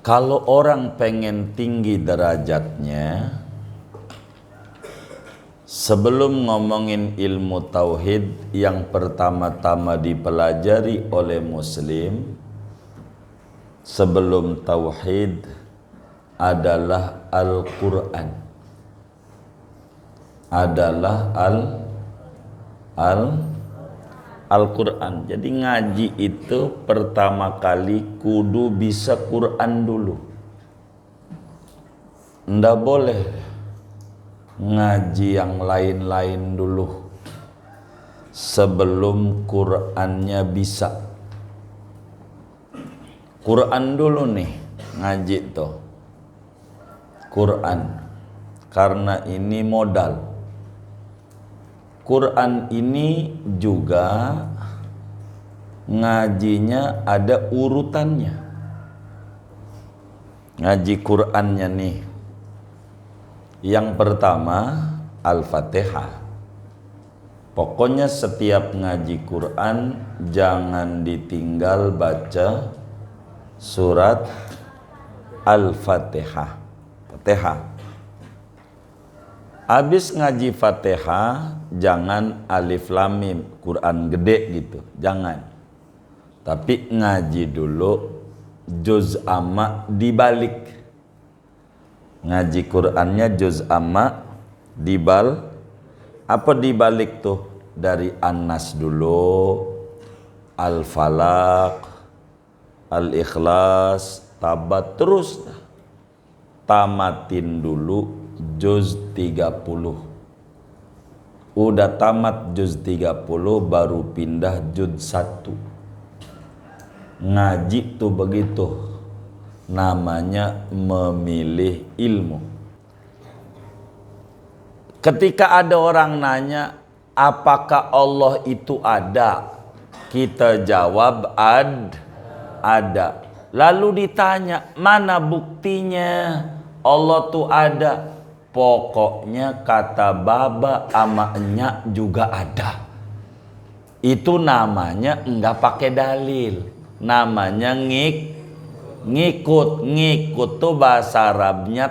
Kalau orang pengen tinggi derajatnya, sebelum ngomongin ilmu tauhid, yang pertama-tama dipelajari oleh muslim sebelum tauhid adalah Al-Quran. Al-Quran. Jadi ngaji itu pertama kali kudu bisa Quran dulu. Ndak boleh ngaji yang lain-lain dulu sebelum Qurannya bisa. Quran dulu nih ngaji tuh. Quran. Karena ini modal. Quran ini juga ngajinya ada urutannya. Ngaji Qurannya nih, yang pertama Al-Fatihah. Pokoknya setiap ngaji Quran jangan ditinggal baca surat Al-Fatihah. Fatihah. Habis ngaji Fatihah jangan alif lam mim Quran gede gitu, jangan. Tapi ngaji dulu juz amma dibalik. Ngaji Qurannya juz amma apa dibalik tuh? Dari An-Nas dulu, Al-Falaq, Al-Ikhlas, Tabat, terus tamatin dulu juz 30. Udah tamat juz 30 baru pindah juz 1. Ngaji tuh begitu. Namanya memilih ilmu. Ketika ada orang nanya, apakah Allah itu ada? Kita jawab ada. Lalu ditanya, mana buktinya Allah tuh ada? Pokoknya kata baba ama enyak juga ada. Itu namanya enggak pakai dalil. Namanya ngikut. Ngikut tuh bahasa Arabnya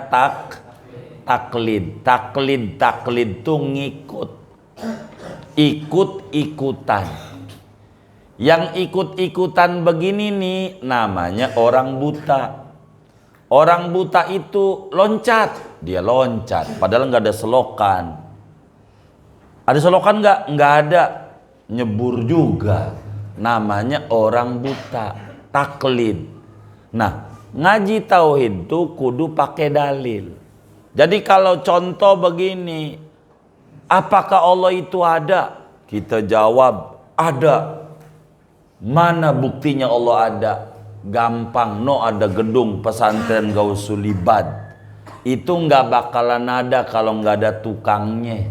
taklid. Taklid tuh ngikut. Ikut-ikutan. Yang ikut-ikutan begini nih namanya orang buta. Orang buta itu loncat, dia loncat, padahal nggak ada selokan. Ada selokan nggak? Nggak ada. Nyebur juga. Namanya orang buta, taklid. Nah, ngaji tauhid itu kudu pakai dalil. Jadi kalau contoh begini, apakah Allah itu ada? Kita jawab ada. Mana buktinya Allah ada? Gampang, ada gedung pesantren Gausul Ibad. Itu nggak bakalan ada kalau nggak ada tukangnya.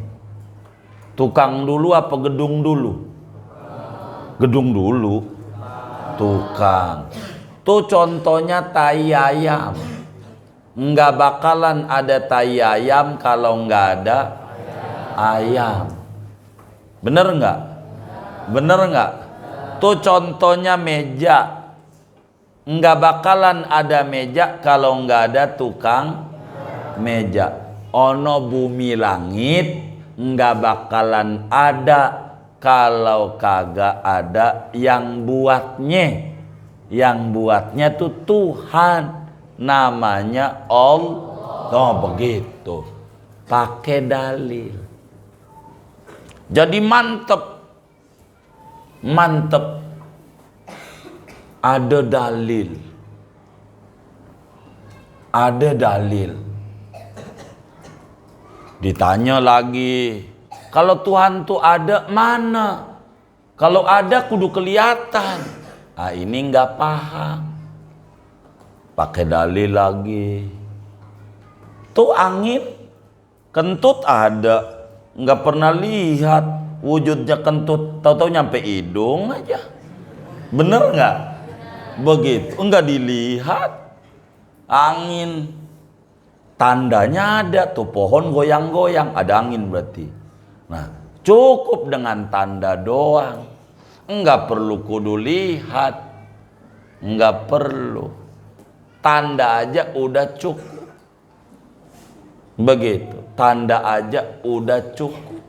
Tukang dulu apa gedung dulu? Gedung dulu. Tukang. Tuh contohnya tai ayam. Nggak bakalan ada tai ayam kalau nggak ada ayam. Bener nggak? Bener nggak? Tuh contohnya meja. Nggak bakalan ada meja kalau nggak ada tukang meja. Ono bumi langit nggak bakalan ada kalau kagak ada yang buatnya. Yang buatnya tuh Tuhan, namanya Allah. Oh begitu, pakai dalil. Jadi mantep. Ada dalil. Ditanya lagi, kalau Tuhan tuh ada mana? Kalau ada kudu kelihatan. Ah ini nggak paham. Pakai dalil lagi. Tuh angin kentut ada, nggak pernah lihat wujudnya kentut, tahu-tahu nyampe hidung aja. Bener nggak? Begitu, enggak dilihat. Angin tandanya ada tuh, pohon goyang-goyang, ada angin berarti. Nah, cukup dengan tanda doang. Enggak perlu kudu lihat. Enggak perlu. tanda aja udah cukup. Begitu, tanda aja udah cukup.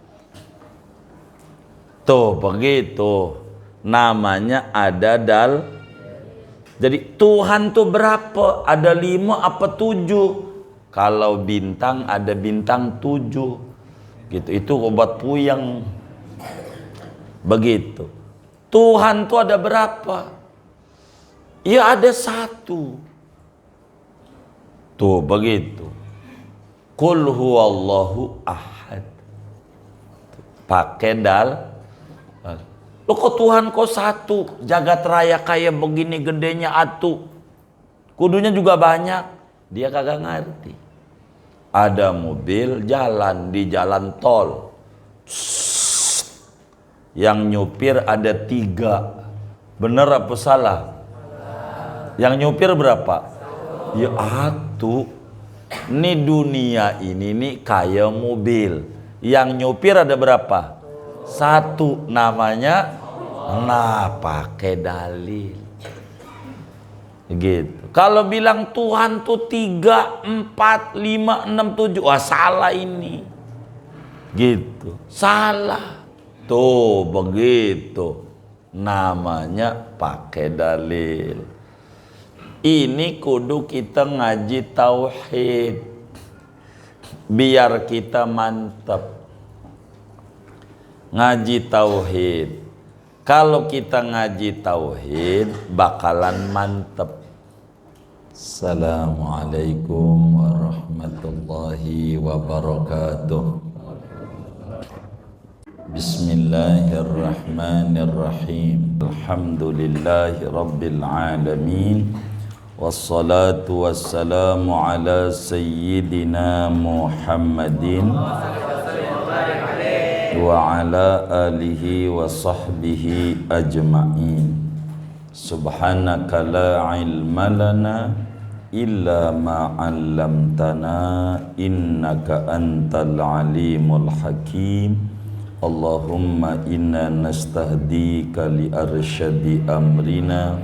Tuh begitu, namanya ada jadi Tuhan tuh berapa? Ada 5 apa 7? Kalau bintang ada bintang 7 gitu, itu obat puyeng. Begitu. Tuhan tuh ada berapa? Ya ada 1. Tuh begitu. Qul huwallahu ahad. Pakai dal. Loh kok Tuhan kok 1? Jagat raya kayak begini gedenya atu. Kudunya juga banyak. Dia kagak ngerti. Ada mobil jalan di jalan tol. Yang nyupir ada 3. Bener apa salah? Yang nyupir berapa? Ya atu. Ini dunia ini nih kayak mobil. Yang nyupir ada berapa? 1, namanya. Nah, pakai dalil. Gitu. Kalau bilang Tuhan tuh 3, 4, 5, 6, 7, wah salah ini. Gitu. Salah. Tuh begitu. Namanya pakai dalil. Ini kudu kita ngaji tauhid. Biar kita mantap. Ngaji tauhid. Kalau kita ngaji tauhid bakalan mantep. Assalamualaikum warahmatullahi wabarakatuh. Bismillahirrahmanirrahim. Alhamdulillahi rabbil alamin. Wassalatu wassalamu ala sayyidina Muhammadin wa ala alihi wa sahbihi ajma'in. Subhanaka la ilma lana illa ma 'allamtana innaka antal alimul hakim. Allahumma inna nastahdika li arsyadi amrina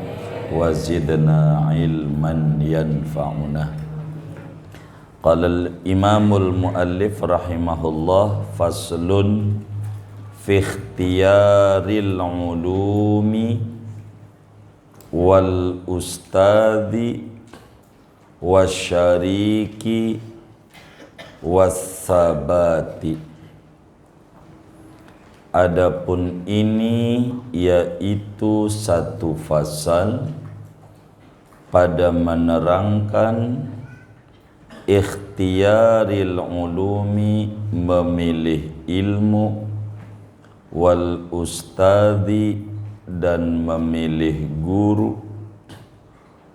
wa zidna ilman yanfa'una. Qala al-imamul muallif rahimahullah, faslun fi ikhtiyaril ulumi wal ustadi wasyariki wassabati. Adapun ini yaitu satu fasal pada menerangkan ikhtiyaril ulumi, memilih ilmu, wal ustadi, dan memilih guru,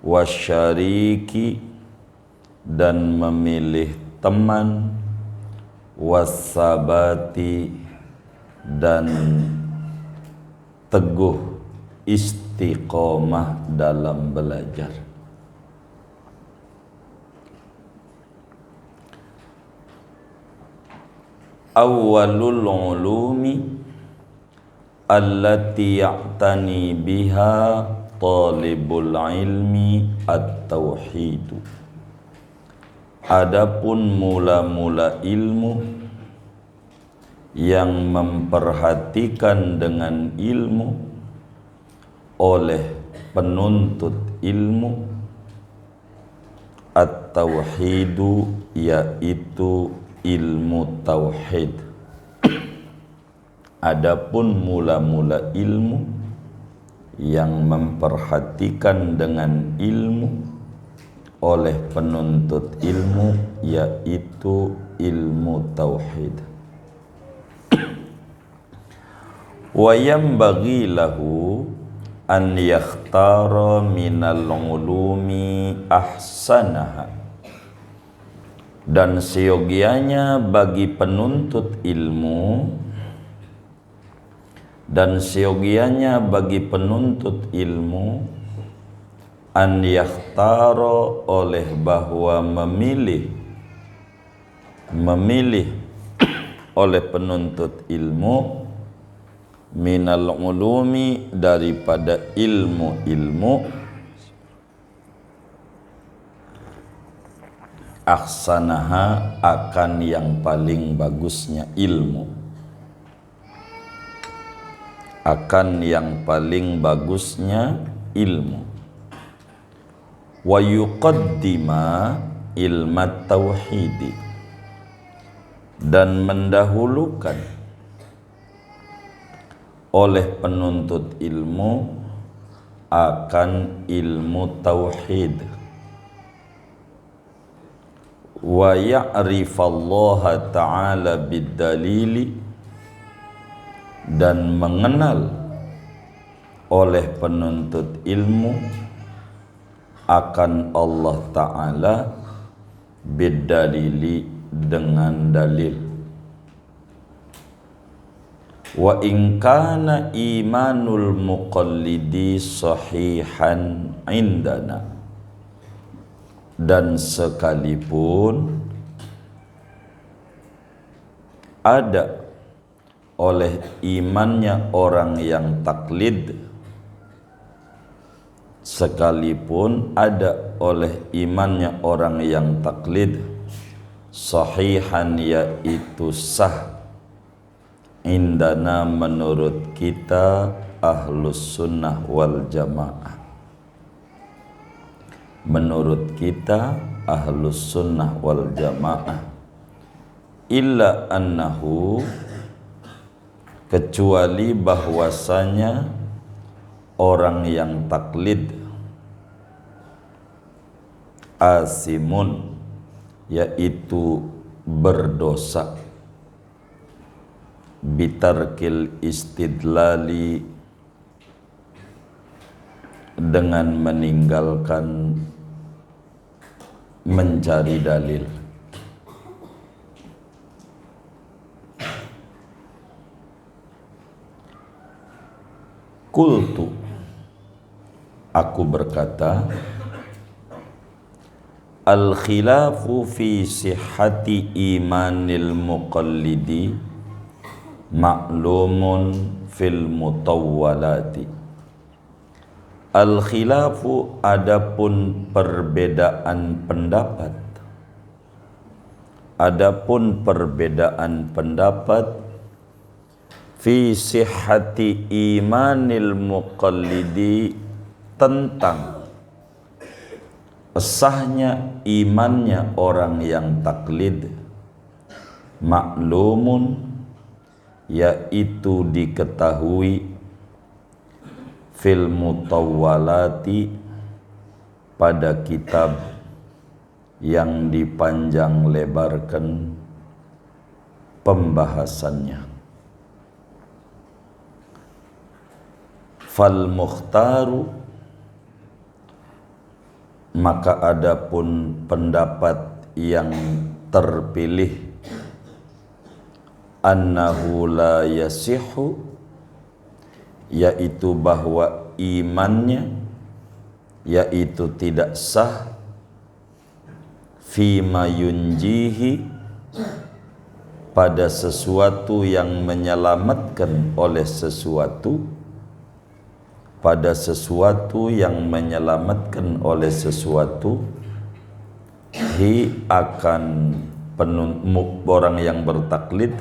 wasyariki, dan memilih teman, wassabati, dan teguh istiqomah dalam belajar. Awwalul ulumi allati ya'tani biha talibul ilmi at-tauhidu. Adapun mula-mula ilmu yang memperhatikan dengan ilmu oleh penuntut ilmu, at-tauhidu, yaitu ilmu tauhid. Adapun mula-mula ilmu yang memperhatikan dengan ilmu oleh penuntut ilmu, yaitu ilmu tauhid. Wa yanbaghi lahu an yakhtara minal ulumi ahsanaha. Dan seyogianya bagi penuntut ilmu, an yakhtara, oleh bahwa memilih oleh penuntut ilmu, minal ulumi, daripada ilmu-ilmu, ahsanaha, akan yang paling bagusnya ilmu, akan yang paling bagusnya ilmu. Wa yuqaddima ilmat tauhidi, dan mendahulukan oleh penuntut ilmu akan ilmu tauhid. Wa ya'rifallaha ta'ala bid-dalili, dan mengenal oleh penuntut ilmu akan Allah Ta'ala bid-dalili, dengan dalil. Wa in kana imanul muqallidi sahihan indana, dan sekalipun ada oleh imannya orang yang taklid, sekalipun ada oleh imannya orang yang taklid, sahihan, yaitu sah, indana, menurut kita ahlus sunnah wal jamaah, menurut kita ahlus sunnah wal jamaah, illa annahu, kecuali bahwasanya orang yang taklid asimun, yaitu berdosa, bitarkil istidlali, dengan meninggalkan mencari dalil. Qultu, aku berkata, al khilafu fi sihhati imanil muqallidi ma'lumun fil mutawwalati. Al khilafu, adapun perbedaan pendapat, adapun perbedaan pendapat, fi sihhati imanil muqallidi, tentang sahnya imannya orang yang taklid, maklumun, yaitu diketahui, fil mutawwalati, pada kitab yang dipanjang lebarkan pembahasannya. Fal mukhtaru, maka adapun pendapat yang terpilih, annahu la yasihu, yaitu bahwa imannya, yaitu tidak sah, fima yunjihi, pada sesuatu yang menyelamatkan oleh sesuatu, pada sesuatu yang menyelamatkan oleh sesuatu, hi, akan orang yang bertaklid,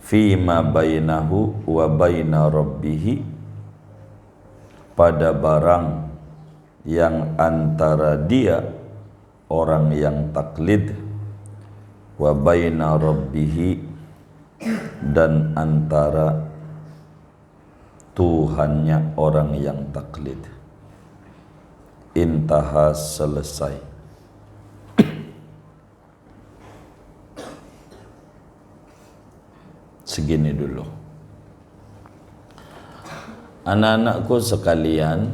fima bainahu wa baina rabbihi, pada barang yang antara dia, orang yang taklid, wa baina rabbihi, dan antara Tuhannya orang yang taklid. Intaha, selesai. Segini dulu. Anak-anakku sekalian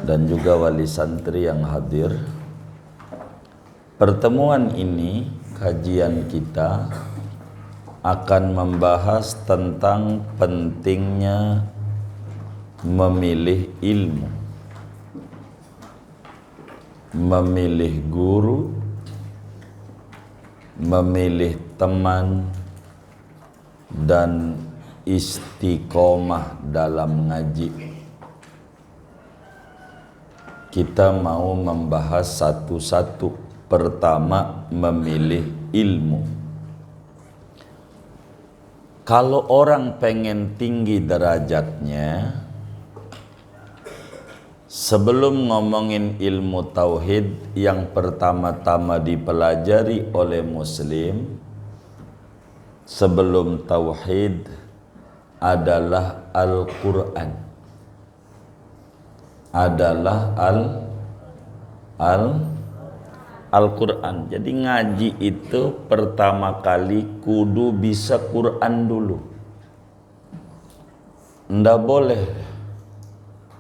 dan juga wali santri yang hadir, pertemuan ini, kajian kita akan membahas tentang pentingnya memilih ilmu, memilih guru, memilih teman, dan istiqomah dalam ngaji. kita mau membahas satu-satu. Pertama, memilih ilmu. Kalau orang pengen tinggi derajatnya, sebelum ngomongin ilmu tauhid, yang pertama-tama dipelajari oleh muslim sebelum tauhid adalah Al-Quran. Al-Quran. Jadi ngaji itu pertama kali kudu bisa Quran dulu. Ndak boleh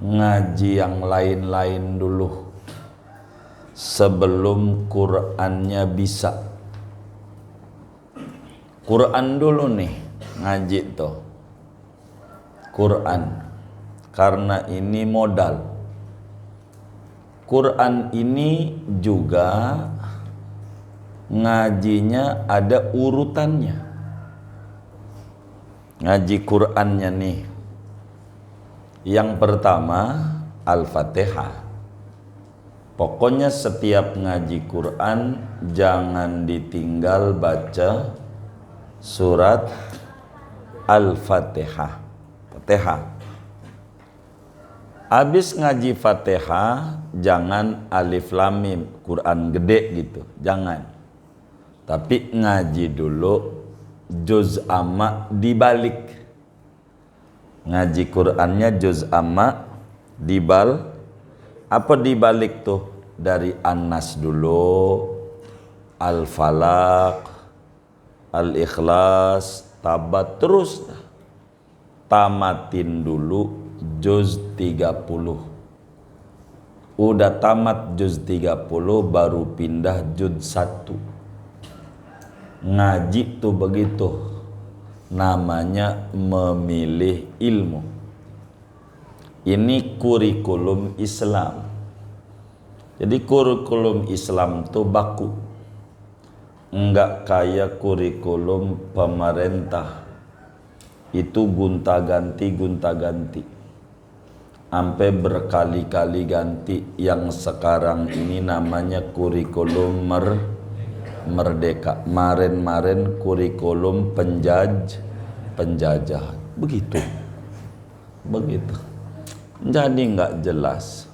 ngaji yang lain-lain dulu sebelum Qurannya bisa. Quran dulu nih ngaji tuh. Quran. Karena ini modal. Quran ini juga ngajinya ada urutannya. Ngaji Qurannya nih. Yang pertama Al-Fatihah. Pokoknya setiap ngaji Quran jangan ditinggal baca surat Al-Fatihah. Fatihah. Habis ngaji Fatihah, jangan alif lam mim, Quran gede gitu, jangan. Tapi ngaji dulu juz amma dibalik. Ngaji Qurannya juz amma apa dibalik tuh? Dari An-Nas dulu, Al-Falaq, Al-Ikhlas, Tabat, terus tamatin dulu juz 30. Udah tamat juz 30 baru pindah juz 1. Ngaji tuh begitu. Namanya memilih ilmu. Ini kurikulum Islam. Jadi kurikulum Islam tuh baku. Enggak kayak kurikulum pemerintah. Itu gunta-ganti. Sampai berkali-kali ganti. Yang sekarang ini namanya kurikulum merdeka. Kemarin kurikulum penjajahan. Begitu. Jadi nggak jelas.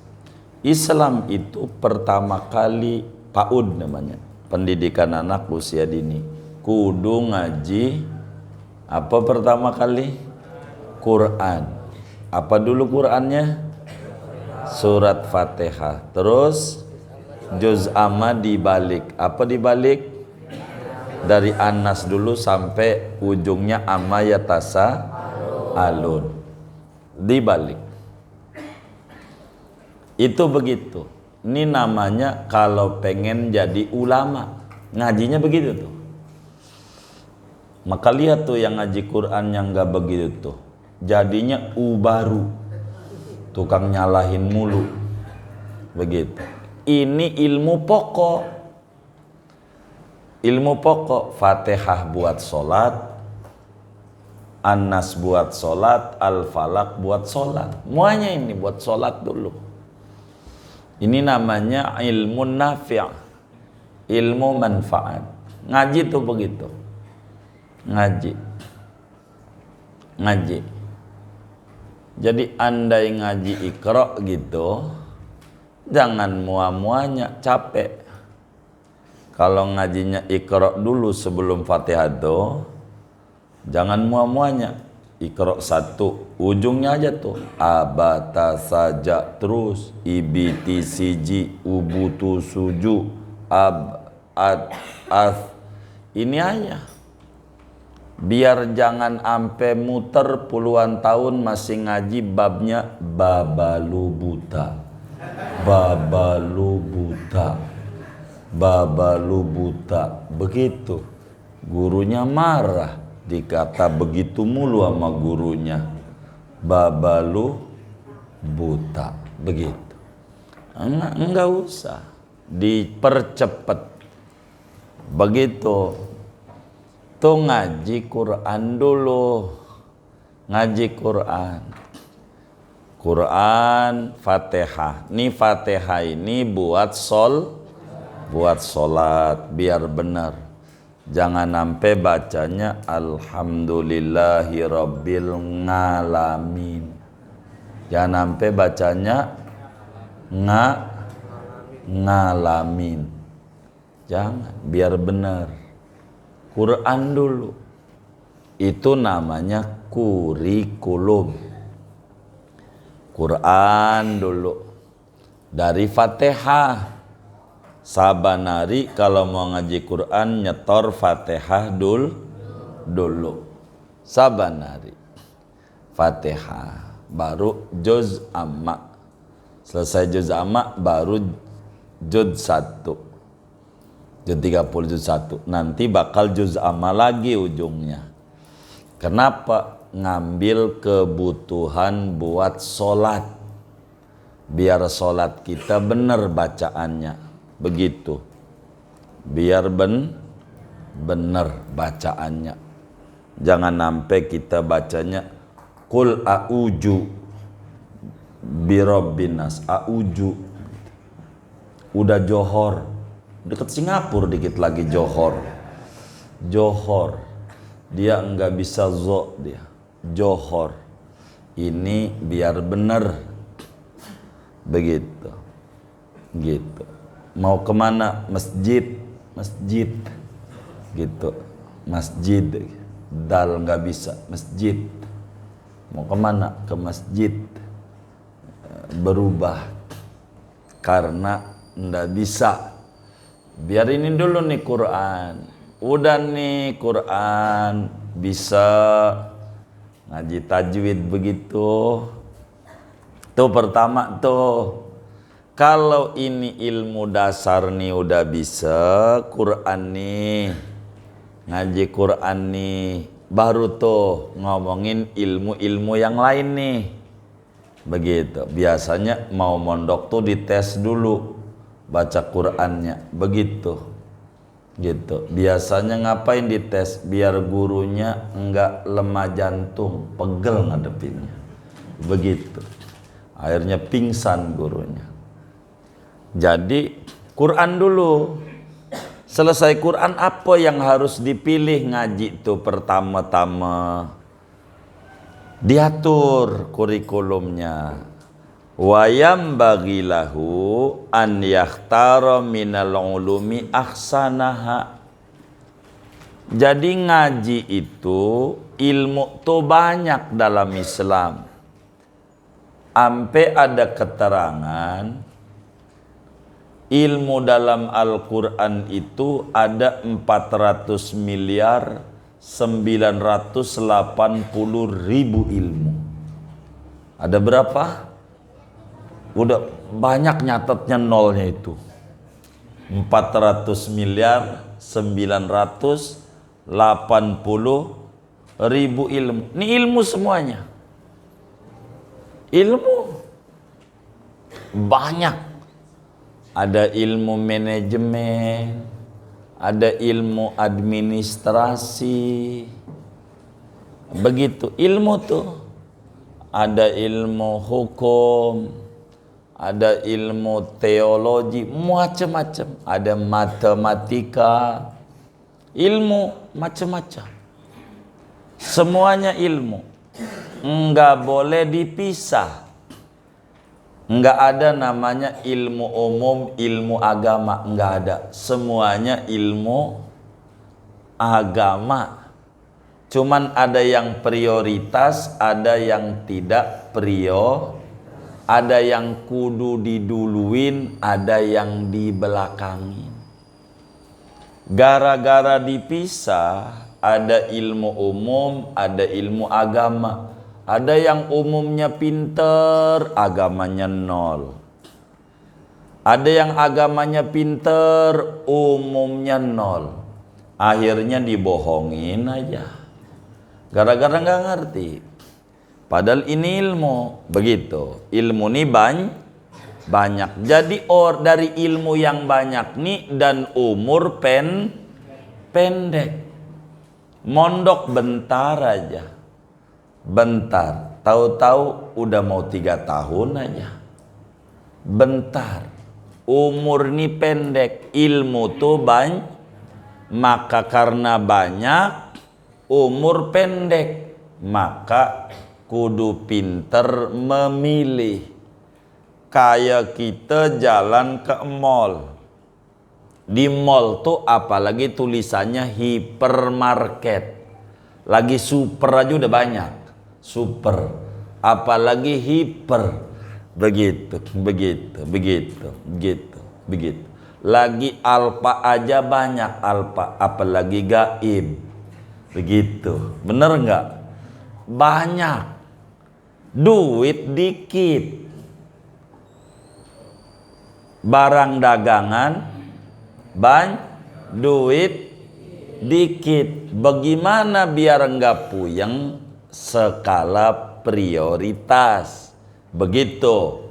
Islam itu pertama kali PAUD namanya. Pendidikan anak usia dini. Kudu ngaji apa pertama kali? Quran. Apa dulu Qurannya? Surat Fatihah. Terus juz amma dibalik. Apa dibalik? Dari An-Nas dulu sampai ujungnya amma yatasa alun. Dibalik. Itu begitu. Ini namanya kalau pengen jadi ulama. Ngajinya begitu tuh. Maka lihat tuh yang ngaji Quran yang gak begitu tuh. Jadinya baru. Tukang nyalahin mulu. Begitu. Ini ilmu pokok. Ilmu pokok. Fatihah buat sholat. An-Nas buat sholat. Al-Falaq buat sholat. Semuanya ini buat sholat dulu. Ini namanya ilmu nafi'. Ilmu manfaat. Ngaji tuh begitu. Ngaji. Jadi andai ngaji Iqra gitu, jangan muah-muahnya, capek. Kalau ngajinya Iqra dulu sebelum Fatihah tuh, jangan muah-muahnya. Iqra 1, ujungnya aja tuh. Abata saja terus. Ibiti siji, ubutu suju, ini aja. Biar jangan ampe muter puluhan tahun masih ngaji babnya babalu buta. Begitu. Gurunya marah dikata begitu mulu sama gurunya. Babalu buta. Begitu. Enggak usah dipercepat. Begitu. Tuh ngaji Quran dulu. Ngaji Quran. Quran, Fatihah. Nih Fatihah ini buat solat biar benar. Jangan sampai bacanya Alhamdulillahirabbil ngalamin. Jangan sampai bacanya ngalamin. Jangan, biar benar. Quran dulu. Itu namanya kurikulum. Quran dulu. Dari Fatihah. Sabanari kalau mau ngaji Quran nyetor Fatihah dulu. Sabanari. Fatihah. Baru juz amma. Selesai juz amma baru juz 1. Juz 30 juz 1. Nanti bakal juz amma lagi ujungnya. Kenapa? Ngambil kebutuhan buat sholat, biar sholat kita benar bacaannya, begitu, biar benar bacaannya. Jangan sampai kita bacanya Qul a'uju birabbinas, a'uju udah Johor, deket Singapura dikit lagi Johor, dia enggak bisa zo, dia Johor. Ini biar benar. Begitu. Gitu. Mau kemana? Masjid. Gitu. Masjid. Dal enggak bisa. Masjid. Mau kemana? Ke masjid. Berubah. Karena enggak bisa. Biar ini dulu nih Quran. Udah nih Quran bisa ngaji tajwid begitu. Tuh pertama tuh. Kalau ini ilmu dasar nih udah bisa, Quran nih, ngaji Quran nih, baru tuh ngomongin ilmu-ilmu yang lain nih. Begitu. Biasanya mau mondok tuh dites dulu baca Qurannya. Begitu. Gitu. Biasanya ngapain dites? Biar gurunya enggak lemah jantung, pegel ngadepinnya. Begitu. Akhirnya pingsan gurunya. Jadi Quran dulu. Selesai Quran apa yang harus dipilih ngaji itu pertama-tama? Diatur kurikulumnya. Wayam bagilahu an yakhtara minal ulumi ahsanaha. Jadi ngaji itu ilmu tuh banyak dalam Islam. Ampe ada keterangan ilmu dalam Al-Quran itu ada 400 miliar 980 ribu ilmu. Ada berapa? Udah banyak nyatetnya nolnya itu. 400 miliar 980 ribu ilmu. Ini ilmu semuanya. Ilmu banyak. Ada ilmu manajemen, ada ilmu administrasi. Begitu ilmu tuh. Ada ilmu hukum, ada ilmu teologi, macam-macam. Ada matematika, ilmu macam-macam. Semuanya ilmu. Enggak boleh dipisah. Enggak ada namanya ilmu umum, ilmu agama. Enggak ada. Semuanya ilmu agama. Cuman ada yang prioritas, ada yang tidak ada yang kudu diduluin, ada yang dibelakangin. Gara-gara dipisah, ada ilmu umum, ada ilmu agama. Ada yang umumnya pinter, agamanya nol. Ada yang agamanya pinter, umumnya nol. Akhirnya dibohongin aja. Gara-gara nggak ngerti. Padahal ini ilmu. Begitu. Ilmu ini banyak. Jadi dari ilmu yang banyak nih dan umur pendek. Mondok bentar aja. Bentar. tahu-tahu udah mau 3 tahun aja. Bentar, umur ini pendek, ilmu tuh banyak, maka karena banyak, umur pendek, maka kudu pinter memilih. Kayak kita jalan ke mall. Di mall tuh apalagi tulisannya hipermarket. Lagi super aja udah banyak. Super. Apalagi hiper. Begitu. Lagi alfa aja banyak alfa. Apalagi gaib. Begitu. Bener nggak? Banyak. Duit dikit. Barang dagangan duit dikit. Bagaimana biar enggak puyeng? Skala prioritas. Begitu.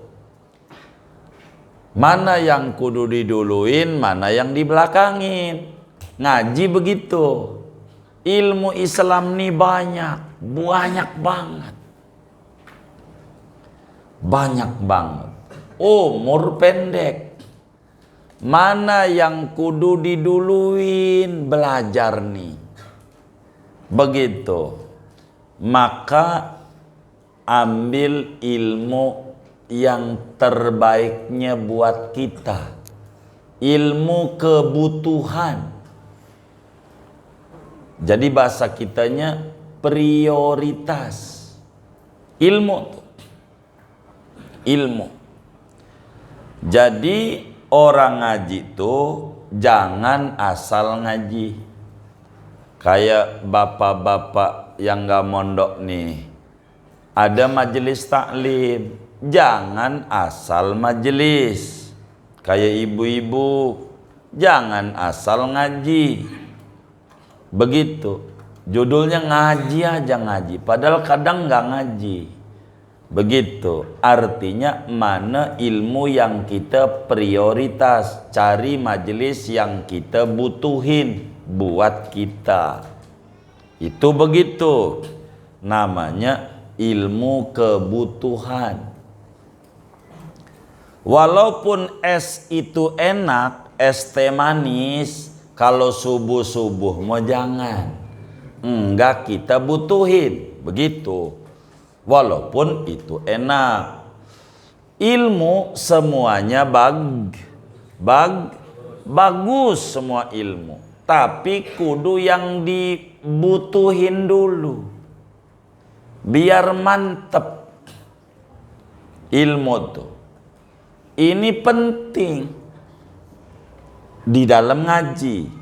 Mana yang kudu diduluin, mana yang dibelakangin. Ngaji begitu. Ilmu Islam nih banyak banget. Banyak banget. Umur pendek. Mana yang kudu diduluin, belajar nih. Begitu. Maka ambil ilmu yang terbaiknya buat kita. Ilmu kebutuhan. Jadi bahasa kitanya prioritas. Ilmu. Jadi orang ngaji tuh jangan asal ngaji. Kayak bapak-bapak yang gak mondok nih. Ada majelis taklim. Jangan asal majelis. Kayak ibu-ibu. Jangan asal ngaji. Begitu. Judulnya ngaji aja ngaji. Padahal kadang gak ngaji. Begitu, artinya mana ilmu yang kita prioritas, cari majelis yang kita butuhin buat kita. Itu begitu, namanya ilmu kebutuhan. Walaupun es itu enak, es teh manis, kalau subuh-subuh mau jangan. Enggak kita butuhin, begitu. Walaupun itu enak. Ilmu semuanya bagus semua ilmu. Tapi kudu yang dibutuhin dulu. Biar mantep ilmu tuh. Ini penting di dalam ngaji.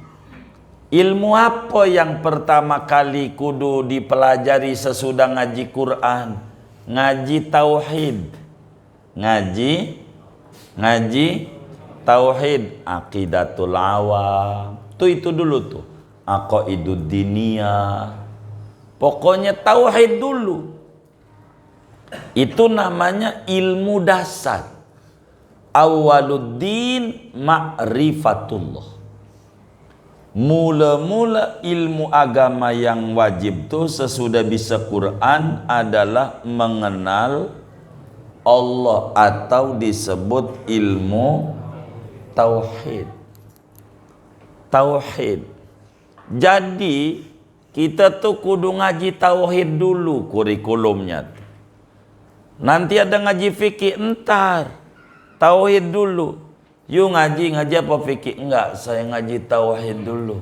Ilmu apa yang pertama kali kudu dipelajari sesudah ngaji Quran? Ngaji tauhid. Ngaji tauhid, aqidatul awam. Itu dulu tuh. Aqaidud diniyah. Pokoknya tauhid dulu. Itu namanya ilmu dasar. Awaluddin ma'rifatullah. Mula-mula ilmu agama yang wajib tuh sesudah bisa Quran adalah mengenal Allah atau disebut ilmu tauhid. Tauhid. Jadi kita tuh kudu ngaji tauhid dulu kurikulumnya. Nanti ada ngaji fikih entar. Tauhid dulu. Yuk ngaji apa fikih? Enggak, saya ngaji tauhid dulu.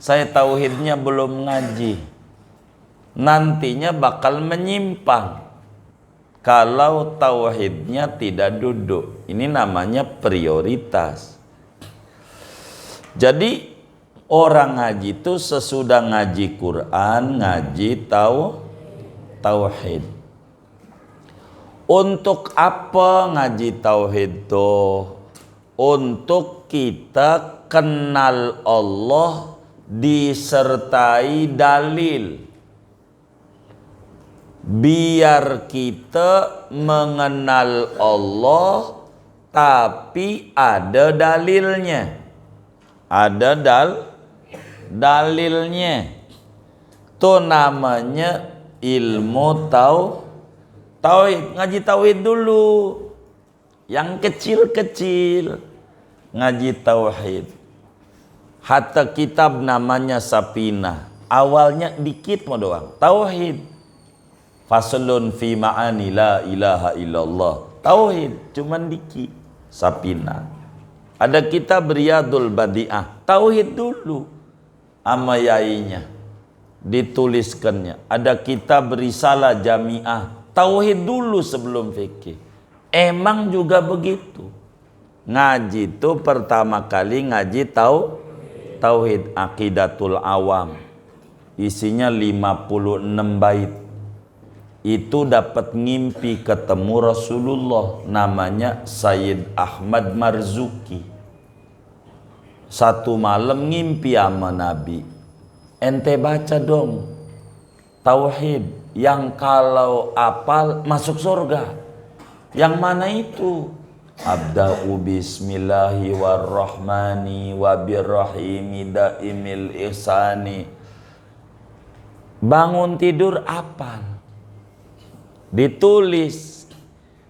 Saya tauhidnya belum ngaji. Nantinya bakal menyimpang kalau tauhidnya tidak duduk. Ini namanya prioritas. Jadi orang ngaji itu sesudah ngaji Quran, ngaji tauhid. Untuk apa ngaji tauhid tuh? Untuk kita kenal Allah disertai dalil. Biar kita mengenal Allah tapi ada dalilnya. Ada dalilnya. Itu namanya ilmu Tauhid, ngaji tauhid dulu. Yang kecil-kecil ngaji tauhid. Hatta kitab namanya Sapinah. Awalnya dikit mau doang. Tauhid. Faslun fi ma'ani la ilaha illallah. Tauhid cuman dikit. Sapinah. Ada kitab Riyadul Badi'ah. Tauhid dulu. Ama yainya. Dituliskannya. Ada kitab Risalah Jami'ah. Tauhid dulu sebelum fikih. Emang juga begitu. Ngaji itu pertama kali ngaji tauhid Aqidatul Awam. Isinya 56 bait. Itu dapat ngimpi ketemu Rasulullah, namanya Sayyid Ahmad Marzuki. Satu malam ngimpi sama Nabi. Ente baca dong tauhid yang kalau apal masuk surga. Yang mana itu? Abda'u bismillahi warrahmani wabirrahimi daimil ihsani. Bangun tidur apal. Ditulis,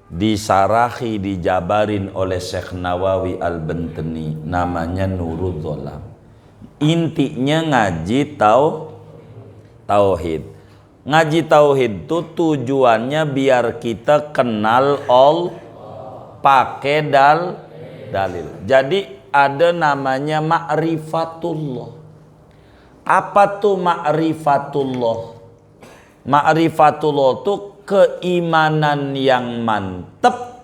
disarahi, dijabarin oleh Syekh Nawawi Al-Bantani, namanya Nurul Dholam. Intinya ngaji tauhid. Ngaji tauhid itu tujuannya biar kita kenal all, pakai dalil. Jadi ada namanya ma'rifatullah. Apa tuh ma'rifatullah? Ma'rifatullah itu keimanan yang mantep,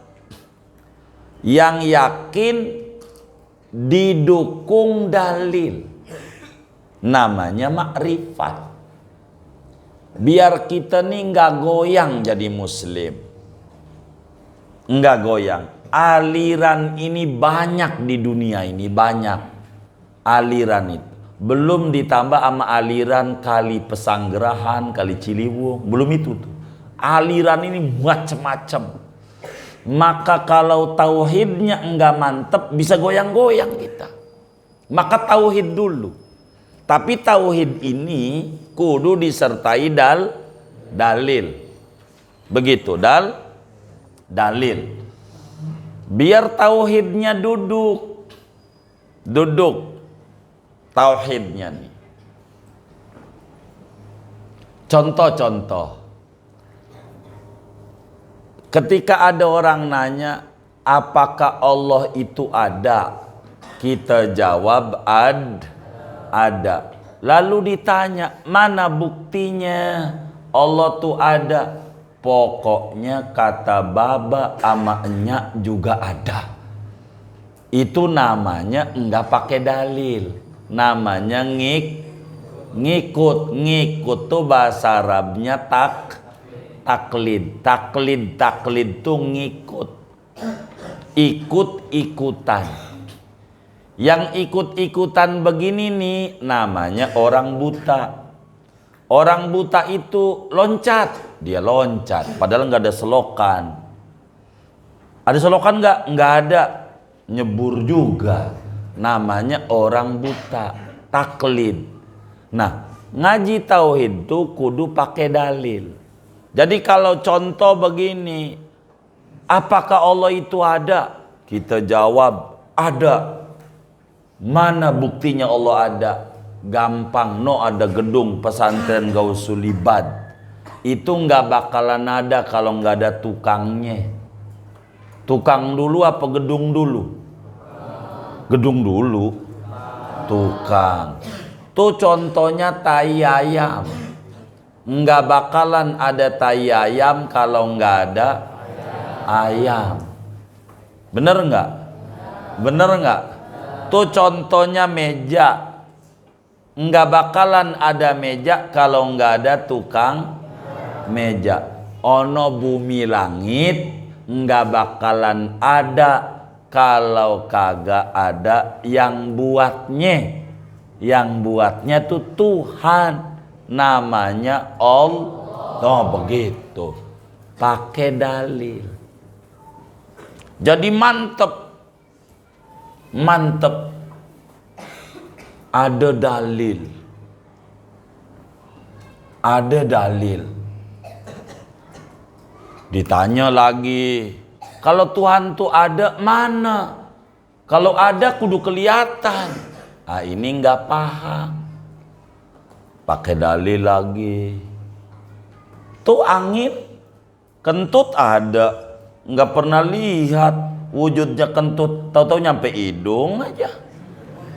yang yakin, didukung dalil. Namanya makrifat. Biar kita nih nggak goyang jadi muslim. Nggak goyang. Aliran ini banyak di dunia ini, banyak aliran itu. Belum ditambah sama aliran Kali Pesanggerahan, Kali Ciliwung, belum itu tuh. Aliran ini macam-macam. Maka kalau tauhidnya enggak mantep, bisa goyang-goyang kita. Maka tauhid dulu. Tapi tauhid ini kudu disertai dalil. Begitu, dalil. Biar tauhidnya duduk tauhidnya nih. Contoh-contoh. Ketika ada orang nanya, apakah Allah itu ada? Kita jawab ada. Lalu ditanya, mana buktinya Allah tuh ada? Pokoknya kata baba ama enyak juga ada. Itu namanya enggak pakai dalil. Namanya ngikut. Ngikut tuh bahasa Arabnya taklid tuh ngikut, ikut-ikutan. Yang ikut-ikutan begini nih namanya orang buta. Orang buta itu loncat, dia loncat padahal nggak ada selokan. Ada selokan nggak ada. Nyebur juga, namanya orang buta, taklid. Nah, ngaji tauhid tuh kudu pakai dalil. Jadi kalau contoh begini, apakah Allah itu ada? Kita jawab ada. Mana buktinya Allah ada? Gampang, ada gedung pesantren Gausul Ibad. Itu nggak bakalan ada kalau nggak ada tukangnya. Tukang dulu apa gedung dulu? Gedung dulu. Tukang. Tuh contohnya tai ayam. Nggak bakalan ada tai ayam kalau nggak ada ayam. Bener nggak? Bener nggak? Tuh contohnya meja. Nggak bakalan ada meja kalau nggak ada tukang meja. Ono bumi langit nggak bakalan ada kalau kagak ada yang buatnya. Yang buatnya tuh Tuhan. Namanya Allah. Oh begitu. Pakai dalil. Jadi mantep. Ada dalil. Ditanya lagi, kalau Tuhan tuh ada mana? Kalau ada kudu kelihatan. Ah, ini nggak paham. Pakai dalil lagi. Tuh angin kentut ada, nggak pernah lihat wujudnya kentut, tahu-tahu nyampe hidung aja.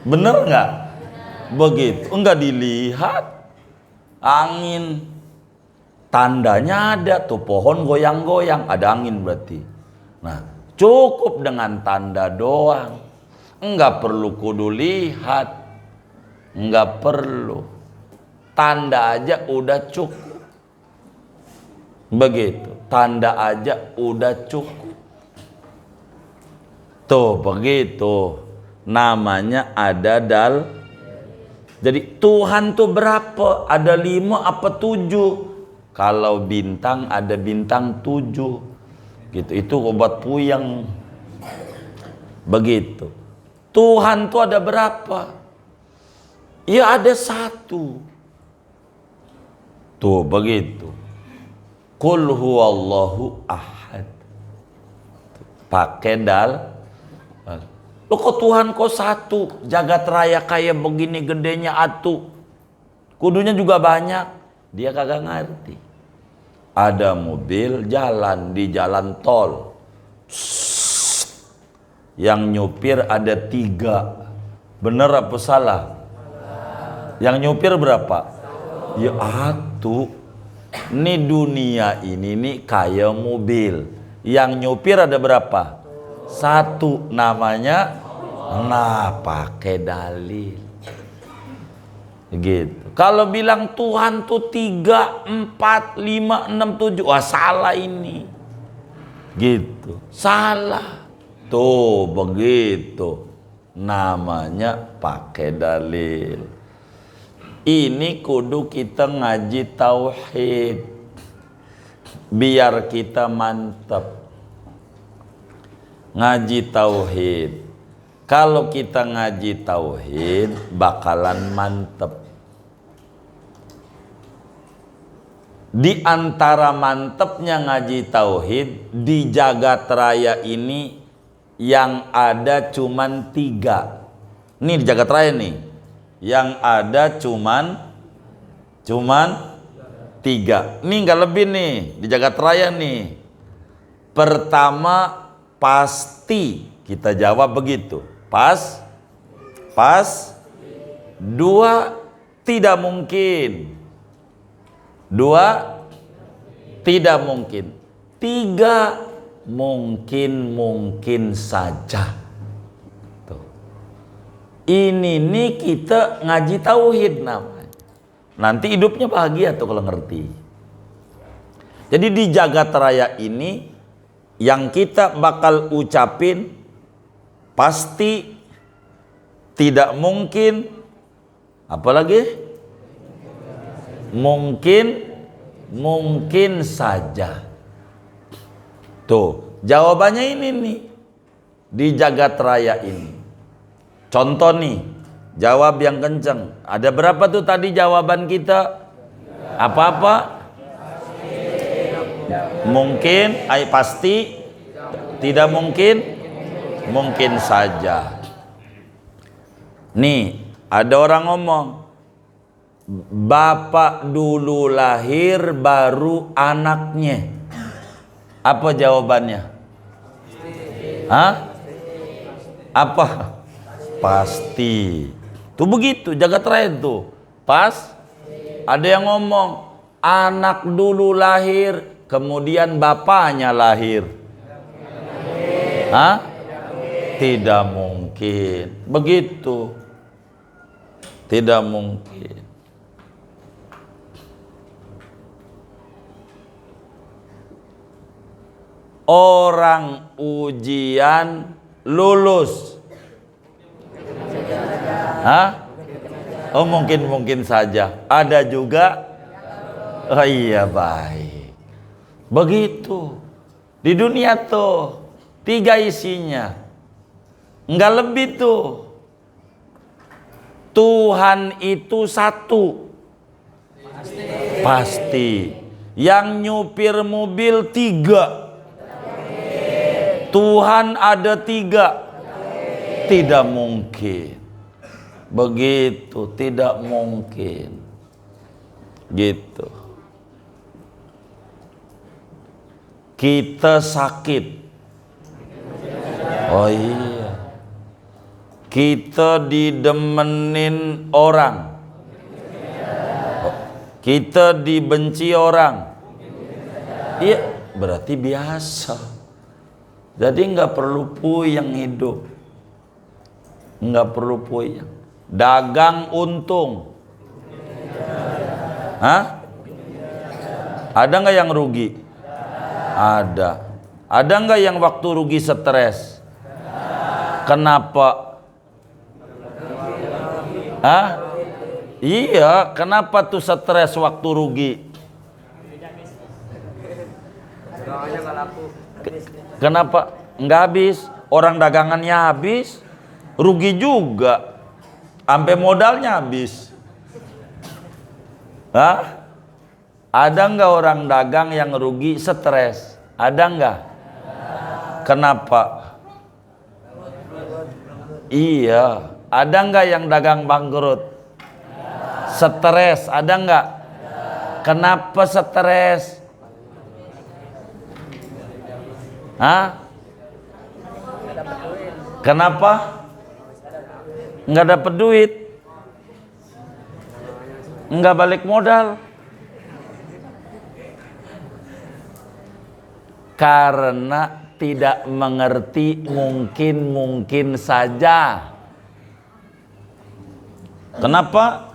Bener nggak? Begitu, nggak dilihat. Angin tandanya ada tuh, pohon goyang-goyang, ada angin berarti. Nah, cukup dengan tanda doang, nggak perlu kudu lihat, nggak perlu, tanda aja udah cukup. Begitu, tanda aja udah cukup. Tuh begitu, namanya ada Jadi Tuhan tuh berapa? Ada 5 apa 7? Kalau bintang ada bintang 7. Gitu, itu obat puyeng. Begitu. Tuhan tuh ada berapa? Ya ada 1. Tuh begitu. Qul huwallahu ahad. Pakai dal. Loh kok Tuhan kok 1? Jagat raya kayak begini gedenya atu. Kudunya juga banyak. Dia kagak ngerti. Ada mobil jalan di jalan tol. Yang nyupir ada 3. Bener apa salah? Yang nyupir berapa? Ya atu. Ini dunia ini nih kayak mobil. Yang nyupir ada berapa? 1, namanya. Nah, pakai dalil gitu. Kalau bilang Tuhan tuh 3, 4, 5, 6, 7, wah salah ini gitu, salah. Tuh begitu, namanya pakai dalil. Ini kudu kita ngaji tauhid biar kita mantep. Ngaji tauhid, kalau kita ngaji tauhid bakalan mantep. Di antara mantepnya ngaji tauhid, di jagat raya ini yang ada cuman 3. Nih di jagat raya nih, yang ada cuman 3. Nih nggak lebih nih di jagat raya nih. Pertama, pasti, kita jawab begitu. Pas. 2, tidak mungkin. 2, tidak mungkin. 3, mungkin saja. Tuh. Ini nih kita ngaji tauhid namanya. Nanti hidupnya bahagia tuh kalau ngerti. Jadi di jagat raya ini yang kita bakal ucapin pasti, tidak mungkin, apalagi mungkin saja. Tuh jawabannya ini nih di jagat raya ini. Contoh nih, jawab yang kenceng. Ada berapa tuh tadi jawaban kita? Apa-apa? Mungkin, pasti, tidak mungkin, mungkin saja. Nih, ada orang ngomong, bapak dulu lahir baru anaknya. Apa jawabannya? Hah? Apa? Pasti. Tuh begitu, jagat raya tuh. Pas, ada yang ngomong, anak dulu lahir, kemudian bapaknya lahir. Hah? Tidak mungkin. Begitu. Tidak mungkin. Orang ujian lulus. Hah? Oh mungkin saja. Ada juga. Oh iya baik. Begitu. Di dunia tuh 3 isinya. Enggak lebih tuh. Tuhan itu 1. Pasti. Yang nyupir mobil 3. Tuhan ada 3. Tidak mungkin. Begitu, tidak mungkin. Gitu. Kita sakit. Oh iya. Kita didemenin orang. Kita dibenci orang. Iya, berarti biasa. Jadi nggak perlu puyeng hidup. Nggak perlu puyeng. Dagang untung. Hah? Ada nggak yang rugi? Ada. Ada nggak yang waktu rugi stres? Kenapa? Hah? Iya, kenapa tuh stres waktu rugi? Kenapa? Nggak habis. Orang dagangannya habis, rugi juga. Sampai modalnya habis. Hah? Ada nggak orang dagang yang rugi stres? Ada nggak? Kenapa? Iya. Ada nggak yang dagang bangkrut? Stres, ada nggak? Kenapa stres? Hah? Kenapa? Nggak dapet duit? Nggak balik modal? Karena tidak mengerti mungkin saja. Kenapa?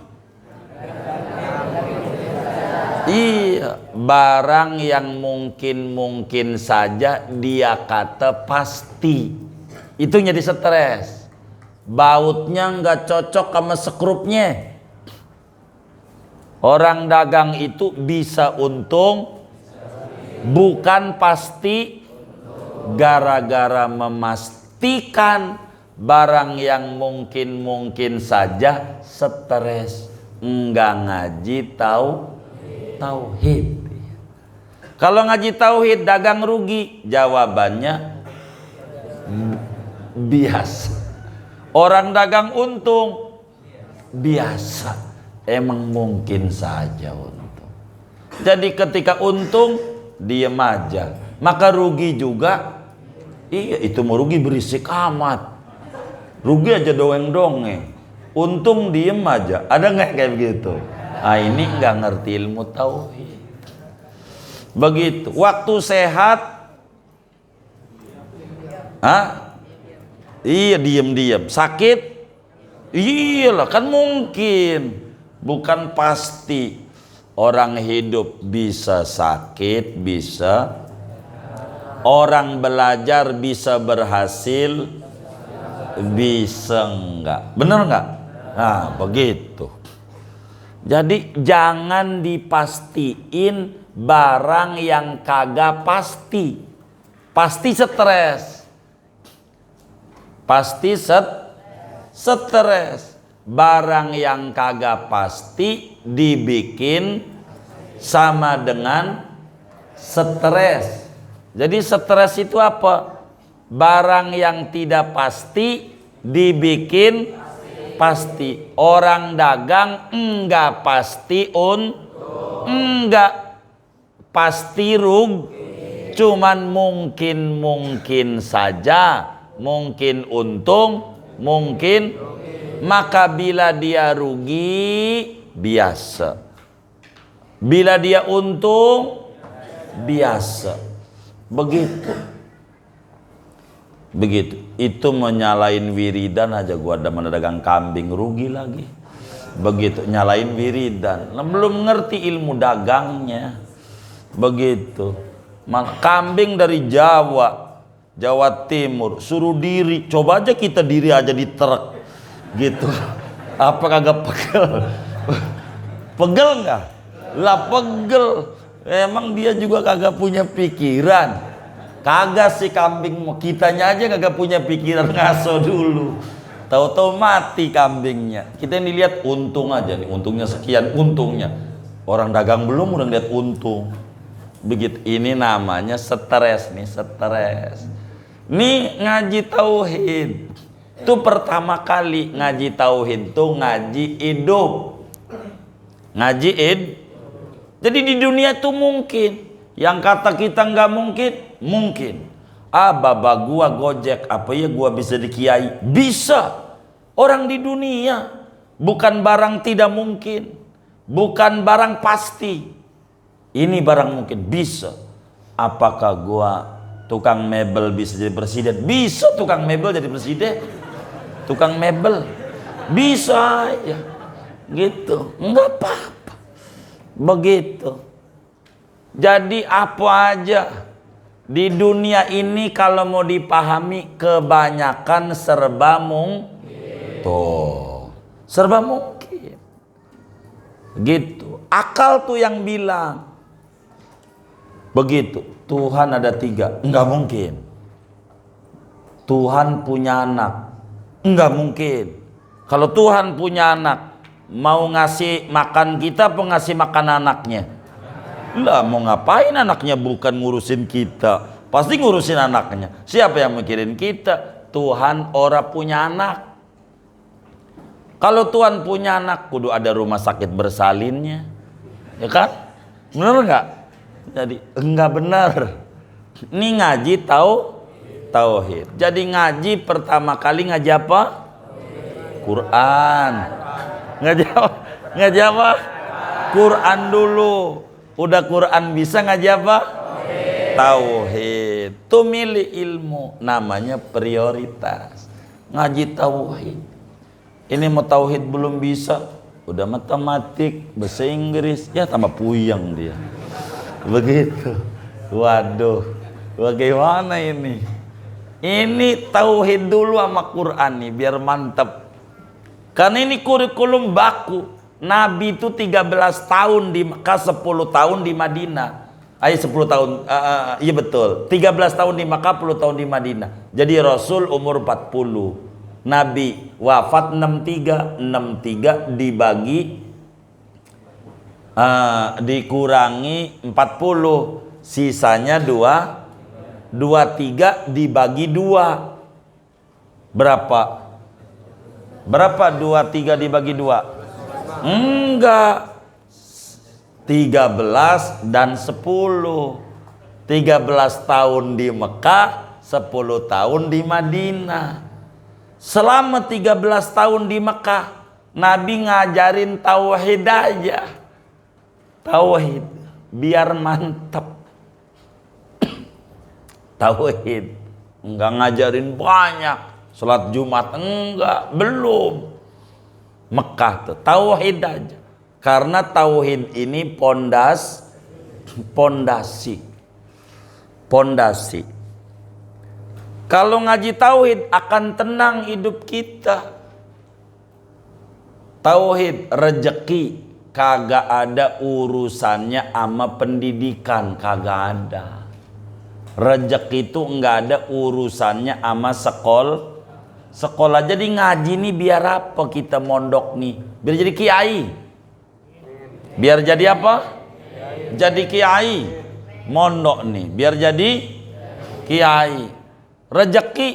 Iya, barang yang mungkin saja dia kata pasti. Itu jadi stres. Bautnya nggak cocok sama sekrupnya. Orang dagang itu bisa untung bukan pasti, gara-gara memastikan barang yang mungkin saja stres. Enggak ngaji tauhid. Kalau ngaji tauhid dagang rugi, jawabannya biasa. Orang dagang untung biasa. Emang mungkin saja untung. Jadi ketika untung diem aja, maka rugi juga. Iya, itu mau rugi berisik amat. Rugi aja dongeng-dongeng. Untung diem aja. Ada nggak kayak begitu? Ah, ini nggak ngerti ilmu tauhid. Begitu. Waktu sehat, iya diem-diem. Sakit, iyalah kan mungkin, bukan pasti. Orang hidup bisa sakit, bisa. Orang belajar bisa berhasil, bisa enggak. Bener enggak? Nah, begitu. Jadi jangan dipastiin barang yang kagak pasti. Pasti stres. Pasti stres. Barang yang kagak pasti dibikin sama dengan stres. Jadi stres itu apa? Barang yang tidak pasti dibikin pasti. Orang dagang enggak pasti enggak pasti cuman mungkin saja, mungkin untung, mungkin. Maka bila dia rugi, biasa. Bila dia untung, biasa. Begitu. Itu menyalain wiridan aja, gua ada mana dagang kambing rugi lagi. Begitu, nyalain wiridan. Belum ngerti ilmu dagangnya. Begitu. Kambing dari Jawa Timur, suruh diri. Coba aja kita diri aja di truk. Gitu. Apa kagak pegel? Pegel nggak? Lah pegel. Emang dia juga kagak punya pikiran. Kagak sih kambing, kitanya aja kagak punya pikiran, ngaso dulu. Tahu-tahu mati kambingnya. Kita ini lihat untung aja nih, untungnya sekian, untungnya. Orang dagang belum udah lihat untung. Begitu, ini namanya stres nih, stres. Nih ngaji tauhid. Itu pertama kali ngaji tauhid tuh ngaji hidup. Ngaji Jadi di dunia tuh mungkin. Yang kata kita nggak mungkin, mungkin. Baba gua Gojek, apa ya gua bisa dikiai? Bisa. Orang di dunia bukan barang tidak mungkin, bukan barang pasti. Ini barang mungkin, bisa. Apakah gua tukang mebel bisa jadi presiden? Bisa tukang mebel jadi presiden. Tukang mebel bisa ya, gitu, nggak apa-apa. Begitu. Jadi apa aja di dunia ini kalau mau dipahami kebanyakan serba tuh, serba mungkin. Gitu. Akal tuh yang bilang begitu. Tuhan ada 3, enggak mungkin. Tuhan punya anak, enggak mungkin. Kalau Tuhan punya anak, mau ngasih makan kita apa ngasih makan anaknya? Lah mau ngapain anaknya, bukan ngurusin kita, pasti ngurusin anaknya. Siapa yang mikirin kita? Tuhan ora punya anak. Kalau Tuhan punya anak, kudu ada rumah sakit bersalinnya, ya kan? Bener nggak? Jadi enggak benar. Ini ngaji tauhid. Jadi ngaji pertama kali ngaji apa? Quran. Ngaji apa? Quran dulu. Udah Quran bisa ngaji apa? Tauhid. Tuh milih ilmu, namanya prioritas. Ngaji tauhid. Ini mau tauhid belum bisa, udah matematik, bahasa Inggris, ya tambah puyeng dia. Begitu. Waduh, bagaimana ini? Ini tauhid dulu sama Quran nih biar mantep. Karena ini kurikulum baku. Nabi itu 13 tahun di Mekah, 10 tahun di Madinah. 10 tahun, iya betul. 13 tahun di Mekah, 10 tahun di Madinah. Jadi Rasul umur 40. Nabi wafat 63 dibagi dikurangi 40, sisanya 23 dibagi 2. Berapa 23 dibagi 2? Enggak, 13 dan 10. 13 tahun di Mekah, 10 tahun di Madinah. Selama 13 tahun di Mekah, Nabi ngajarin tauhid aja. Tauhid biar mantap. Tauhid, enggak ngajarin banyak. Salat Jumat enggak, belum. Mekah tuh tauhid aja. Karena tauhid ini pondasi. Kalau ngaji tauhid akan tenang hidup kita. Tauhid, rezeki kagak ada urusannya sama pendidikan, kagak ada. Rezeki itu enggak ada urusannya sama sekolah. Jadi ngaji nih biar apa kita mondok nih? Biar jadi kiai. Biar jadi apa? Jadi kiai. Mondok nih biar jadi kiai. Rezeki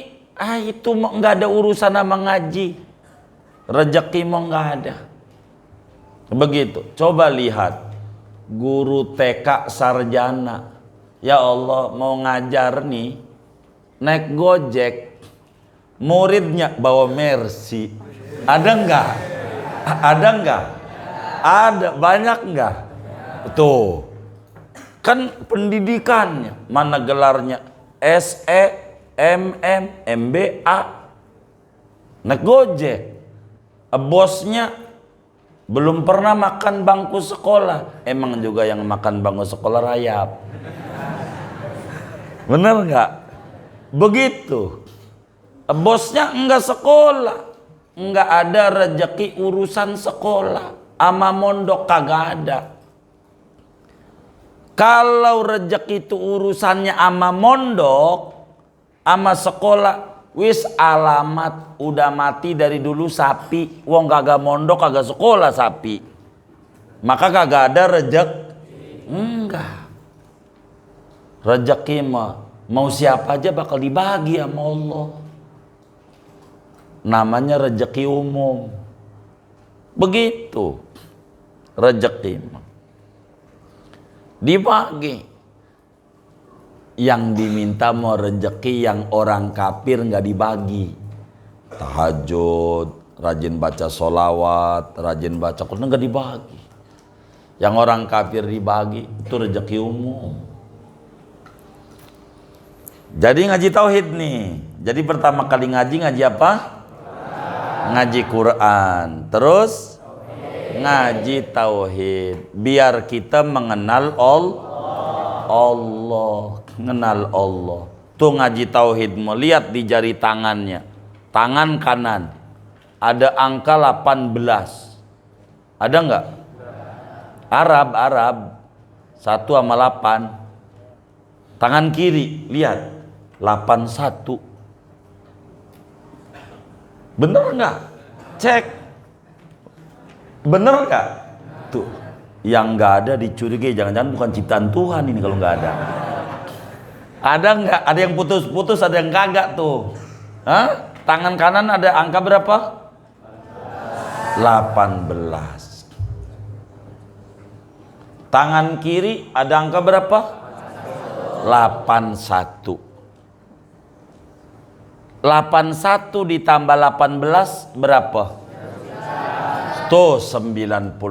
itu enggak ada urusan sama ngaji. Rezeki mau enggak ada. Begitu. Coba lihat guru TK sarjana. Ya Allah, mau ngajar nih naik Gojek. Muridnya bawa Mercy. Ada enggak? Ada, banyak enggak? Tuh. Kan pendidikannya, mana gelarnya? SE, MM, MBA. Naik Gojek. Bosnya belum pernah makan bangku sekolah. Emang juga yang makan bangku sekolah rayap. Bener enggak? Begitu. Bosnya enggak sekolah, enggak ada rezeki urusan sekolah, ama mondok kagak ada. Kalau rezeki itu urusannya ama mondok, ama sekolah, wis alamat udah mati dari dulu sapi. Wong kagak mondok kagak sekolah sapi, maka kagak ada rezeki. Enggak. Rezeki mah mau siapa aja bakal dibagi sama Allah. Namanya rezeki umum. Begitu rezeki mah dibagi. Yang diminta mau rezeki yang orang kafir nggak dibagi. Tahajud, rajin baca sholawat, rajin baca Quran nggak dibagi. Yang orang kafir dibagi, itu rezeki umum. Jadi ngaji tauhid nih. Jadi pertama kali ngaji apa? Ngaji Quran. Terus ngaji tauhid. Biar kita mengenal Allah, mengenal Allah. Tuh ngaji tauhid, melihat di jari tangannya, tangan kanan ada angka 18. Ada nggak? Arab 1 sama 8. Tangan kiri lihat 81. Bener nggak? Cek. Bener nggak? Tuh. Yang nggak ada dicurigai, jangan-jangan bukan ciptaan Tuhan ini kalau nggak ada. Ada nggak? Ada yang putus-putus, ada yang kagak tuh. Hah? Tangan kanan ada angka berapa? 18. Tangan kiri ada angka berapa? 81. 81 ditambah 18 berapa? Tuh 99.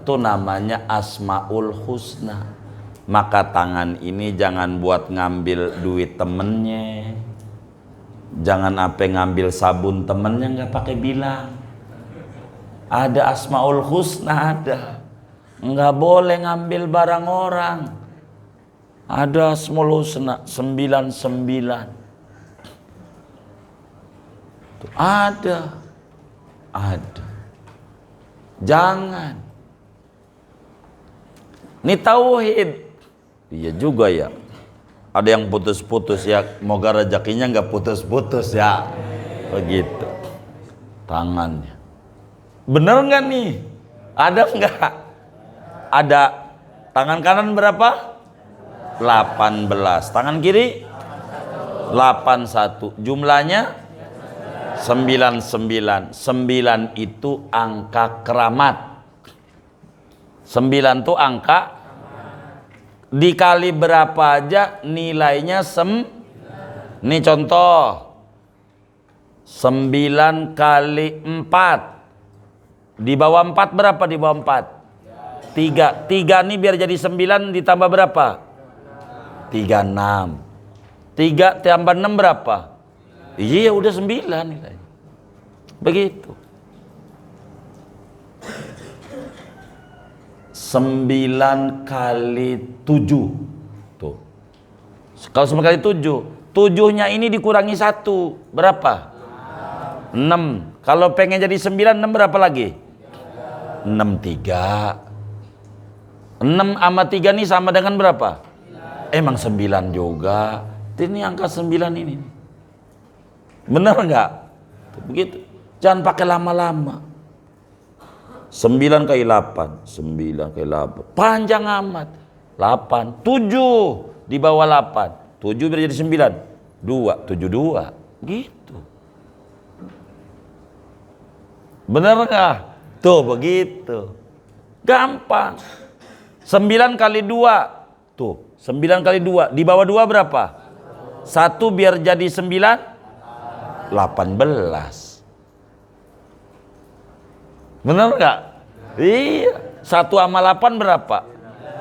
Tuh namanya Asmaul Husna. Maka tangan ini jangan buat ngambil duit temennya, jangan apa ngambil sabun temennya, nggak pakai bilang. Ada Asmaul Husna, ada. Nggak boleh ngambil barang orang. Ada Asmaul Husna 99. Tuh, ada. Jangan. Ini tauhid. Iya juga ya. Ada yang putus-putus ya. Moga rezekinya nggak putus-putus ya. Begitu. Tangannya. Bener nggak nih? Ada nggak? Ada. Tangan kanan berapa? 18. Tangan kiri? 81. Jumlahnya 99. 9 itu angka keramat. 9 itu angka dikali berapa aja nilainya Ini contoh 9 kali 4 di bawah 4 berapa? Di bawah 4 3 nih biar jadi 9 ditambah berapa? 36. 3 tambah 6 berapa? Iya udah 9 nilai. Begitu. 9 kali 7. Tuh. Kalau 9 kali 7, 7-nya ini dikurangi 1, berapa? 6. Kalau pengen jadi 9, 6 berapa lagi? 6 3. 6 sama 3 nih sama dengan berapa? Emang 9 juga. Ini angka 9 ini. Bener nggak? Begitu. Jangan pakai lama-lama. 9 kali 8. 9 kali 8. Panjang amat. 8. 7 di bawah 8. 7 biar jadi 9. 2. 72. Gitu. Bener nggak? Tuh begitu. Gampang. 9 kali 2. Tuh. 9 kali 2. Di bawah 2 berapa? 1 biar jadi 9. 18. Bener nggak? Iya. 1 sama 8 berapa?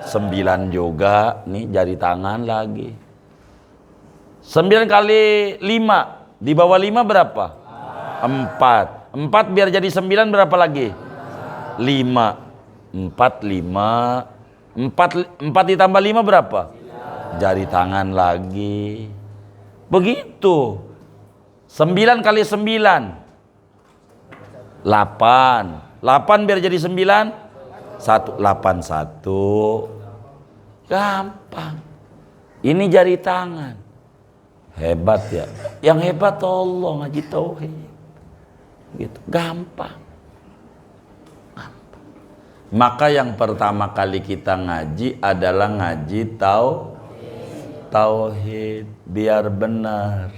9 juga. Nih jari tangan lagi. 9 kali 5. Di bawah 5 berapa? 4. 4 biar jadi 9 berapa lagi? 5. 4 ditambah 5 berapa? Jari tangan lagi. Begitu. 9 kali 9. 8 biar jadi 9. 181. Gampang. Ini jari tangan. Hebat ya. Yang hebat Allah ngaji tauhid. Gitu. Gampang. Maka yang pertama kali kita ngaji adalah ngaji tauhid biar benar.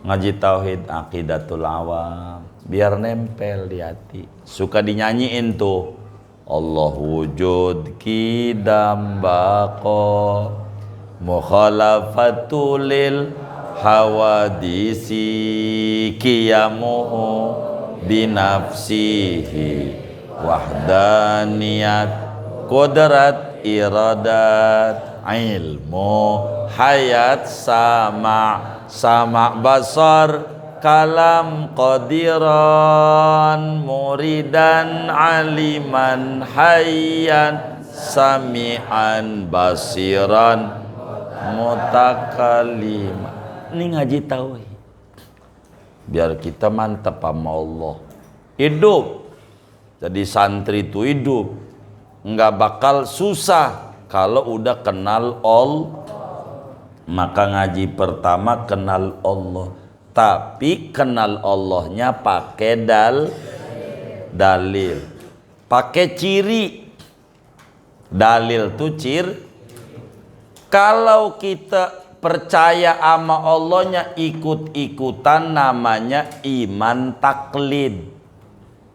Ngaji tauhid aqidatul awam biar nempel di hati. Suka dinyanyiin tuh, Allah wujud kidam baqo mukhalafatulil hawadisi qiyamuhu binafsihi wahdaniyat qudrat iradat ilmu hayat sama basar kalam qadiran muridan aliman hayyan sami'an basiran mutakalliman. Ini ngaji tauhid biar kita mantap sama Allah. Hidup jadi santri itu hidup nggak bakal susah kalau udah kenal Allah. Maka ngaji pertama kenal Allah, tapi kenal Allahnya pakai dalil, pakai ciri. Dalil tuh kalau kita percaya sama Allahnya ikut-ikutan namanya iman taklid.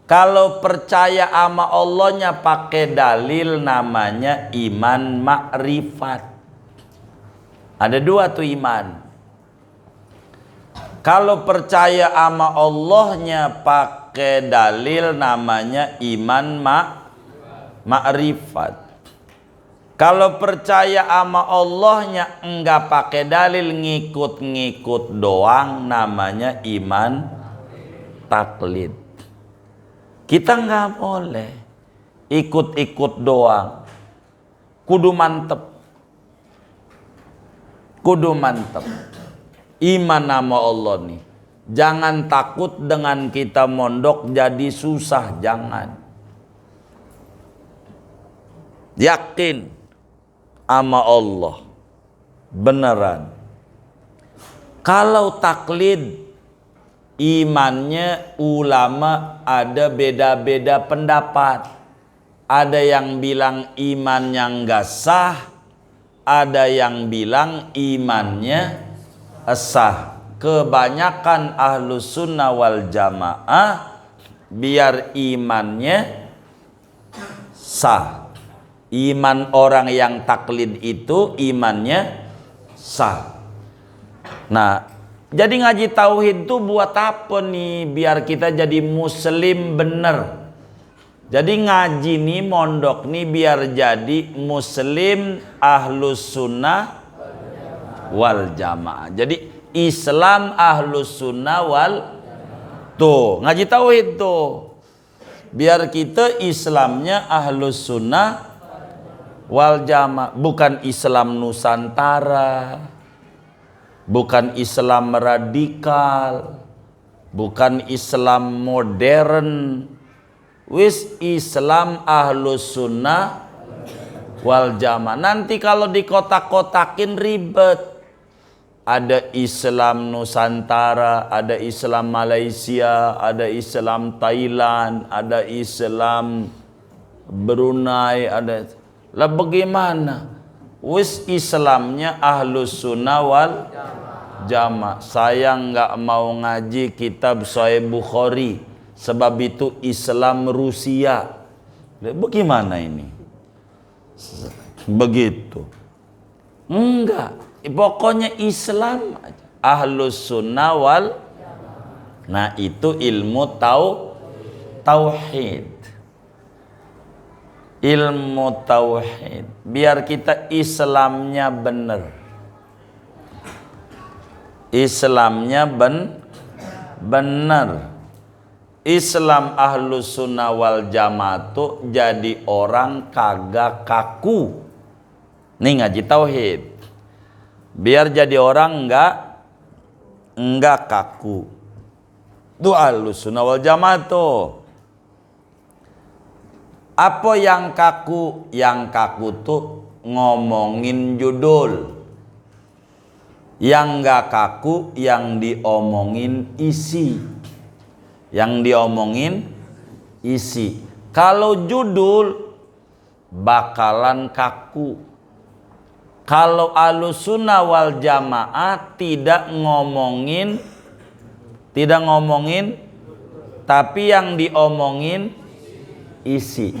Kalau percaya sama Allahnya pakai dalil namanya iman makrifat. Ada dua tuh iman. Kalau percaya sama Allahnya pakai dalil namanya iman makrifat. Kalau percaya sama Allahnya enggak pakai dalil, ngikut-ngikut doang, namanya iman taklid. Kita enggak boleh ikut-ikut doang. Kudu mantep. Kudu mantep. Iman sama Allah nih. Jangan takut dengan kita mondok jadi susah, jangan. Yakin sama Allah beneran. Kalau taklid imannya ulama ada beda-beda pendapat. Ada yang bilang imannya enggak sah, ada yang bilang imannya sah. Kebanyakan ahlus sunnah wal jamaah biar imannya sah. Iman orang yang taklid itu imannya sah. Nah, jadi ngaji tauhid itu buat apa nih? Biar kita jadi muslim bener. Jadi ngaji nih, mondok nih biar jadi muslim ahlus sunnah wal jamaah. Jadi Islam ahlus sunnah wal tuh ngaji tauhid tuh. Biar kita Islamnya ahlus sunnah wal jamaah, bukan Islam Nusantara, bukan Islam radikal, bukan Islam modern. Wis Islam ahlus sunnah wal jamaah. Nanti kalau dikotak-kotakin ribet. Ada Islam Nusantara, ada Islam Malaysia, ada Islam Thailand, ada Islam Brunei, ada. Lah bagaimana? Wis Islamnya ahlus sunnah wal jamaah. Saya nggak mau ngaji kitab Sahih Bukhari. Sebab itu Islam Rusia. Bagaimana ini? Begitu. Enggak. Pokoknya Islam aja. Ahlus sunnah wal. Nah itu ilmu tauhid. Ilmu tauhid. Biar kita Islamnya benar. Islamnya benar. Islam ahlus sunnah wal jamaah tuh jadi orang kagak kaku. Nih ngaji tauhid. Biar jadi orang enggak kaku. Itu ahlus sunnah wal jamaah tuh. Apa yang kaku? Yang kaku tuh ngomongin judul. Yang enggak kaku yang diomongin isi. Yang diomongin isi. Kalau judul bakalan kaku. Kalau Ahlussunnah wal Jamaah tidak ngomongin, tapi yang diomongin isi.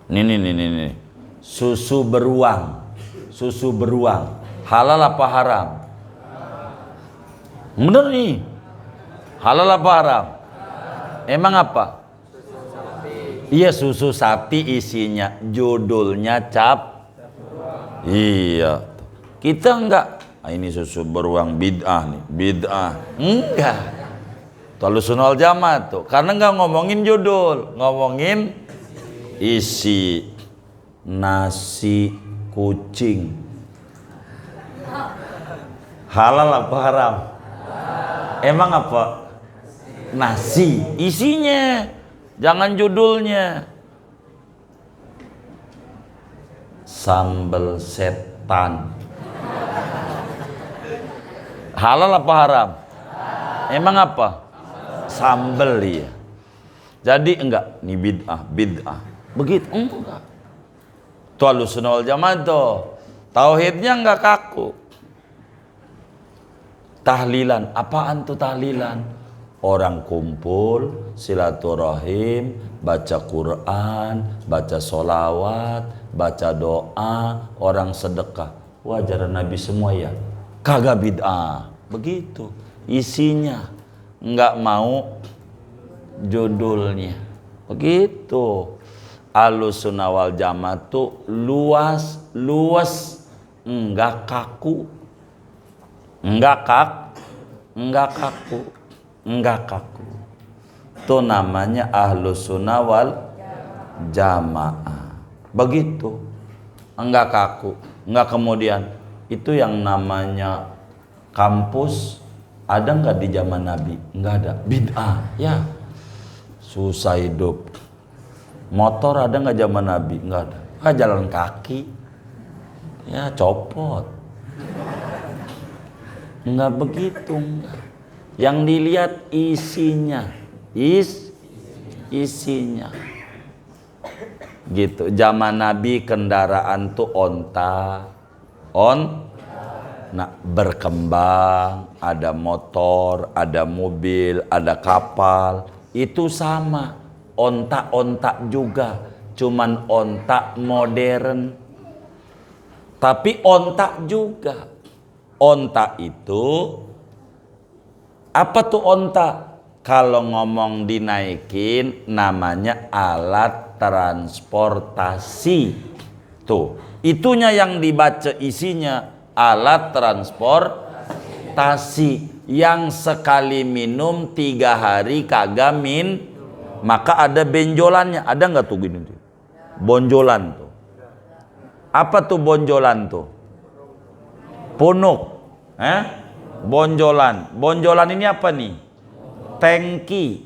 Nih. Susu beruang. Halal apa haram? Bener nih. Halal apa haram? Emang apa? Iya, susu sapi isinya, judulnya iya. Kita enggak. Ini susu beruang bid'ah nih, Enggak. Ahlussunnah wal Jamaah tuh, karena enggak ngomongin judul, ngomongin isi. Nasi kucing. Halal apa haram? Emang apa? Nasi, isinya. Jangan judulnya. Sambal setan. Halal apa haram? Emang apa? Sambal ya. Jadi enggak, ini bid'ah. Begitu enggak. Itu Ahlussunnah wal Jamaah tuh. Tauhidnya enggak kaku. Tahlilan, apaan tuh tahlilan? Orang kumpul, silaturahim, baca Quran, baca solawat, baca doa, orang sedekah. Wah, ajaran Nabi semua ya? Kagak bid'ah. Begitu isinya, nggak mau judulnya. Begitu. Ahlussunnah wal Jamaah tuh luas, enggak kaku. Enggak kaku. Itu namanya Ahlussunnah wal Jamaah. Begitu. Enggak kaku, enggak kemudian. Itu yang namanya kampus ada enggak di zaman Nabi? Enggak ada. Bid'ah, ya. Susah hidup. Motor ada enggak zaman Nabi? Enggak ada. Jalan kaki. Ya, copot. Enggak begitu, enggak. Yang dilihat isinya, isinya. Gitu. Zaman Nabi kendaraan tuh onta. Nah, berkembang, ada motor, ada mobil, ada kapal. Itu sama. Onta juga, cuman onta modern. Tapi onta juga. Onta itu apa tuh onta? Kalau ngomong dinaikin namanya alat transportasi. Tuh, itunya yang dibaca isinya alat transportasi yang sekali minum 3 hari kagak maka ada benjolannya. Ada nggak tuh gini tuh? Bonjolan tuh. Apa tuh bonjolan tuh? Punuk. Bonjolan ini apa nih? Tangki.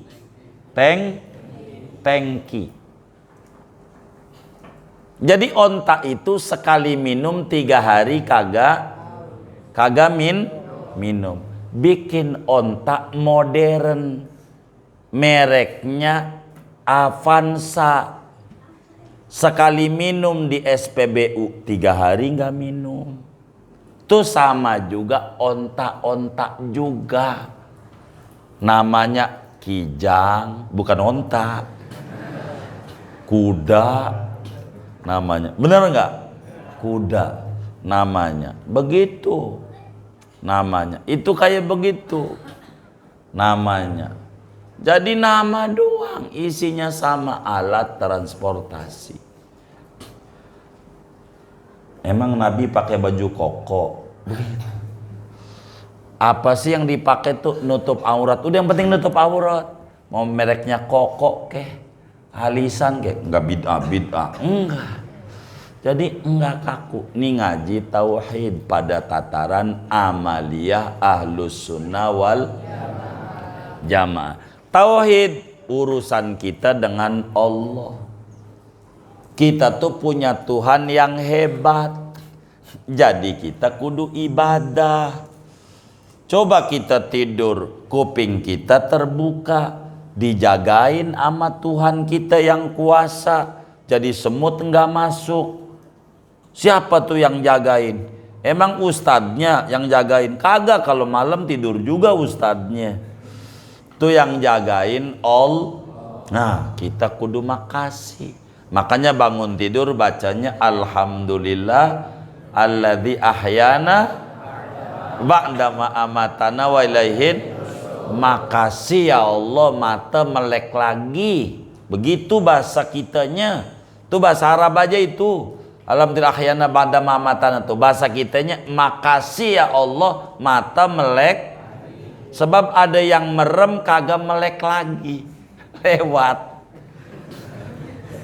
Jadi onta itu sekali minum 3 hari kagak minum. Bikin onta modern. Mereknya Avanza. Sekali minum di SPBU 3 hari nggak minum. Itu sama juga onta juga. Namanya kijang, bukan onta. Kuda namanya. Benar nggak? Kuda namanya. Begitu namanya. Itu kayak begitu namanya. Jadi nama doang, isinya sama, alat transportasi. Emang Nabi pakai baju koko? Begitu. Apa sih yang dipakai tuh? Nutup aurat. Udah, yang penting nutup aurat. Mau mereknya koko kek, alisan kek, enggak bid'ah. Enggak. Jadi enggak kaku. Nih ngaji tauhid pada tataran amaliyah Ahlussunnah wal Jamaah. Tauhid urusan kita dengan Allah. Kita tuh punya Tuhan yang hebat. Jadi kita kudu ibadah. Coba kita tidur, kuping kita terbuka, dijagain sama Tuhan kita yang kuasa. Jadi semut enggak masuk. Siapa tuh yang jagain? Emang ustadznya yang jagain? Kagak, kalau malam tidur juga ustadznya. Tuh yang jagain all. Nah, kita kudu makasih. Makanya bangun tidur bacanya alhamdulillah alladzi ahyana ba'da ma amatana wa ilaihin. Makasih ya Allah, mata melek lagi. Begitu bahasa kitanya. Itu bahasa Arab aja itu. Alhamdulillah ahyana ba'da ma amatana, tuh bahasa kitanya. Makasih ya Allah, mata melek. Sebab ada yang merem kagak melek lagi. Lewat.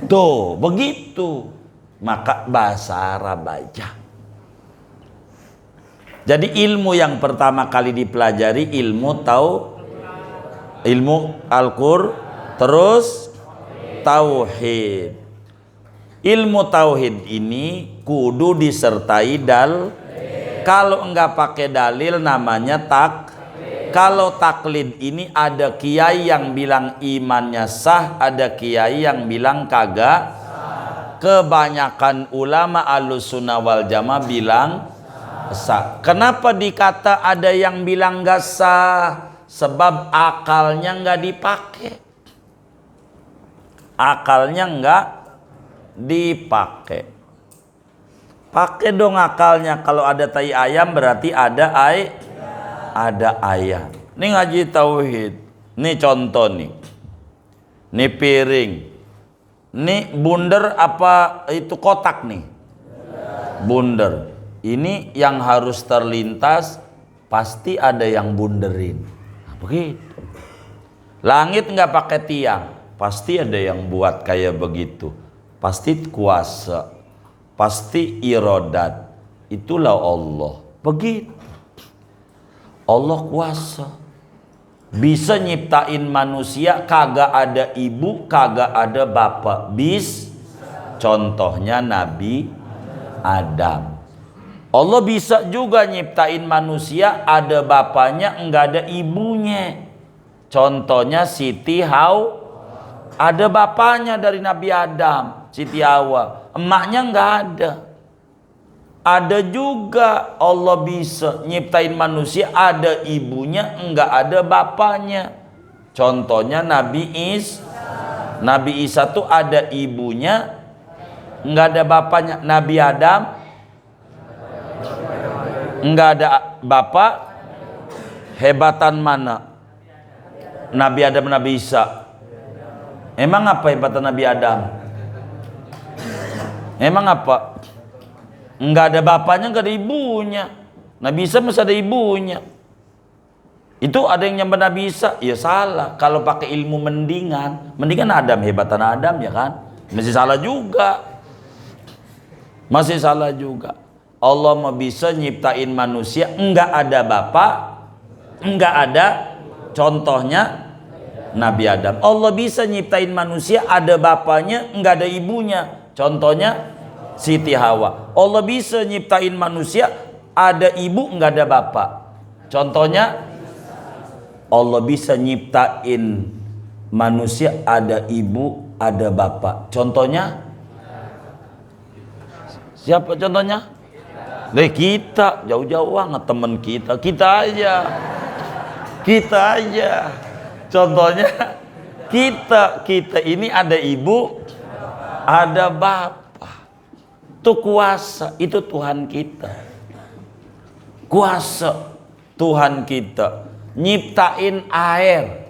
Tuh, begitu. Maka bahasa Arab aja. Jadi ilmu yang pertama kali dipelajari ilmu Al-Qur, terus tauhid. Ilmu tauhid ini kudu disertai dal. Kalau enggak pakai dalil namanya Kalau taklid ini ada kiai yang bilang imannya sah, ada kiai yang bilang kagak. Kebanyakan ulama Ahlussunnah wal Jamaah bilang sah. Kenapa dikata ada yang bilang gak sah? Sebab akalnya nggak dipakai. Akalnya nggak dipakai. Pakai dong akalnya. Kalau ada tai ayam berarti ada ayam. Ini ngaji tauhid. Ini contoh nih. Ini piring. Ini bundar apa itu kotak nih? Bundar. Ini yang harus terlintas pasti ada yang bunderin. Nah, begitu. Langit nggak pakai tiang, pasti ada yang buat kayak begitu. Pasti kuasa, pasti irodat. Itulah Allah. Begitu. Allah kuasa. Bisa nyiptain manusia kagak ada ibu, kagak ada bapak. Contohnya Nabi Adam. Allah bisa juga nyiptain manusia ada bapaknya enggak ada ibunya. Contohnya Siti Hawa. Ada bapaknya dari Nabi Adam, Siti Hawa. Emaknya enggak ada. Ada juga Allah bisa nyiptain manusia ada ibunya enggak ada bapaknya. Contohnya Nabi Isa. Nabi Isa tuh ada ibunya enggak ada bapaknya. Nabi Adam enggak ada bapak. Hebatan mana? Nabi Adam, Nabi Isa. Emang apa hebatan Nabi Adam? Emang apa? Enggak ada bapaknya, enggak ada ibunya. Nabi Isa masih ada ibunya. Itu ada yang nyembah Nabi Isa, ya salah. Kalau pakai ilmu mendingan Adam, hebatan Adam ya kan? Masih salah juga. Masih salah juga. Allah mau bisa nyiptain manusia enggak ada bapak, enggak ada. Contohnya Nabi Adam. Allah bisa nyiptain manusia ada bapaknya enggak ada ibunya. Contohnya Siti Hawa. Allah bisa nyiptain manusia ada ibu enggak ada bapak. Contohnya Allah bisa nyiptain manusia ada ibu ada bapak. Contohnya siapa contohnya? Kita jauh-jauh banget teman kita aja. Contohnya kita ini ada ibu, ada bapak. Itu kuasa, itu Tuhan kita. Kuasa Tuhan kita nyiptain air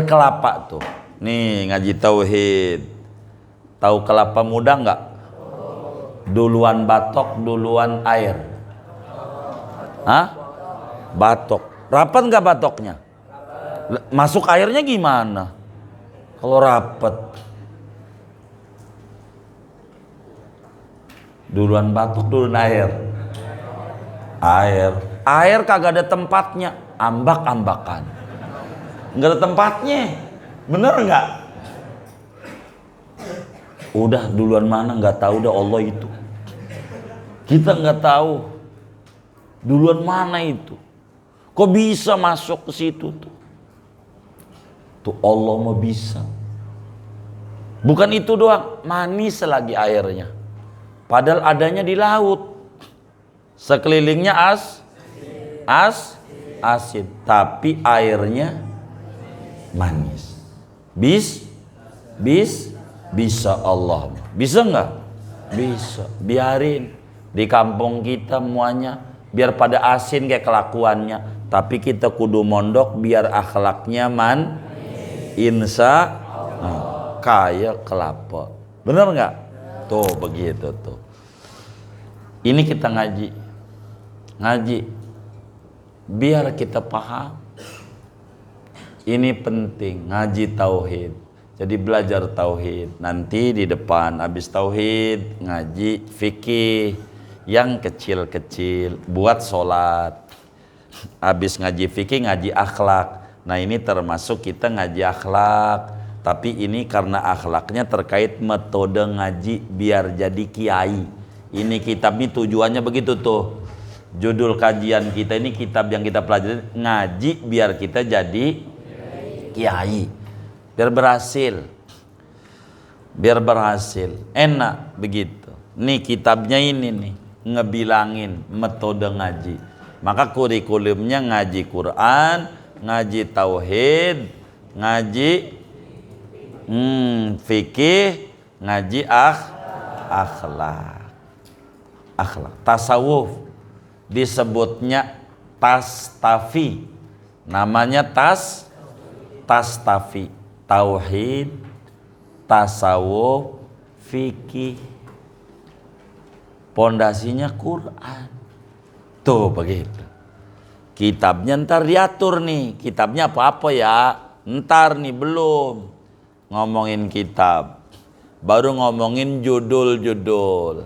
kelapa tuh. Nih ngaji tauhid. Tahu kelapa muda nggak? Duluan batok, duluan air. Hah? Batok. Rapat nggak batoknya? Masuk airnya gimana? Kalau rapet. Duluan batok, duluan air. Air kagak ada tempatnya. Ambak-ambakan. Nggak ada tempatnya. Bener nggak? Udah duluan mana nggak tahu, dah Allah itu. Kita nggak tahu duluan mana itu. Kok bisa masuk ke situ tuh? Tuh Allah mau bisa. Bukan itu doang, manis lagi airnya. Padahal adanya di laut. Sekelilingnya asin, tapi airnya manis. Bisa Allah. Bisa nggak? Bisa. Biarin di kampung kita semuanya biar pada asin kayak kelakuannya, tapi kita kudu mondok biar akhlaknya insya kayak kelapa. Bener nggak? Tuh begitu tuh. Ini kita ngaji biar kita paham. Ini penting, ngaji tauhid. Jadi belajar tauhid. Nanti di depan habis tauhid ngaji fikih yang kecil-kecil buat sholat. Habis ngaji fikih ngaji akhlak. Nah ini termasuk kita ngaji akhlak. Tapi ini karena akhlaknya terkait metode ngaji biar jadi kiai. Ini kitab ini tujuannya begitu tuh. Judul kajian kita ini kitab yang kita pelajari ngaji biar kita jadi kiai. Biar berhasil. Enak begitu. Nih kitabnya ini nih ngebilangin metode ngaji. Maka kurikulumnya ngaji Quran, ngaji tauhid, ngaji fikih, ngaji akhlak. Tasawuf disebutnya tastafi. Namanya tastafi. Tauhid, tasawuf, fikih. Pondasinya Quran. Tuh begitu. Kitabnya ntar diatur nih. Kitabnya apa-apa ya? Ntar nih belum ngomongin kitab. Baru ngomongin judul-judul.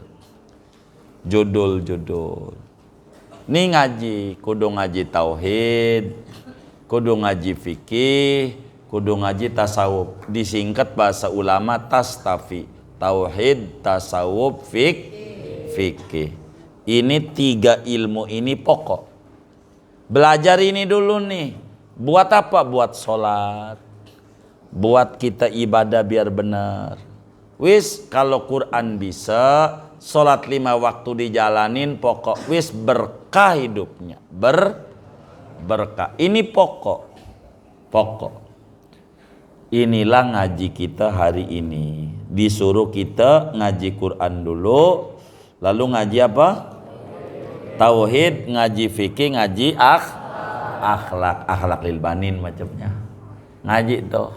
Nih ngaji, kudu ngaji tauhid, kudu ngaji fikih, kudu ngaji tasawuf. Disingkat bahasa ulama tastafi. Tauhid, tasawuf, fikih. Ini 3 ilmu ini pokok. Belajar ini dulu nih. Buat apa? Buat sholat. Buat kita ibadah biar benar. Wis kalau Quran bisa, sholat 5 waktu dijalanin, pokok wis berkah hidupnya. Berkah. Ini pokok. Inilah ngaji kita hari ini. Disuruh kita ngaji Quran dulu, lalu ngaji apa? Tauhid, ngaji fikih, ngaji akhlak lil banin macamnya. Ngaji tuh.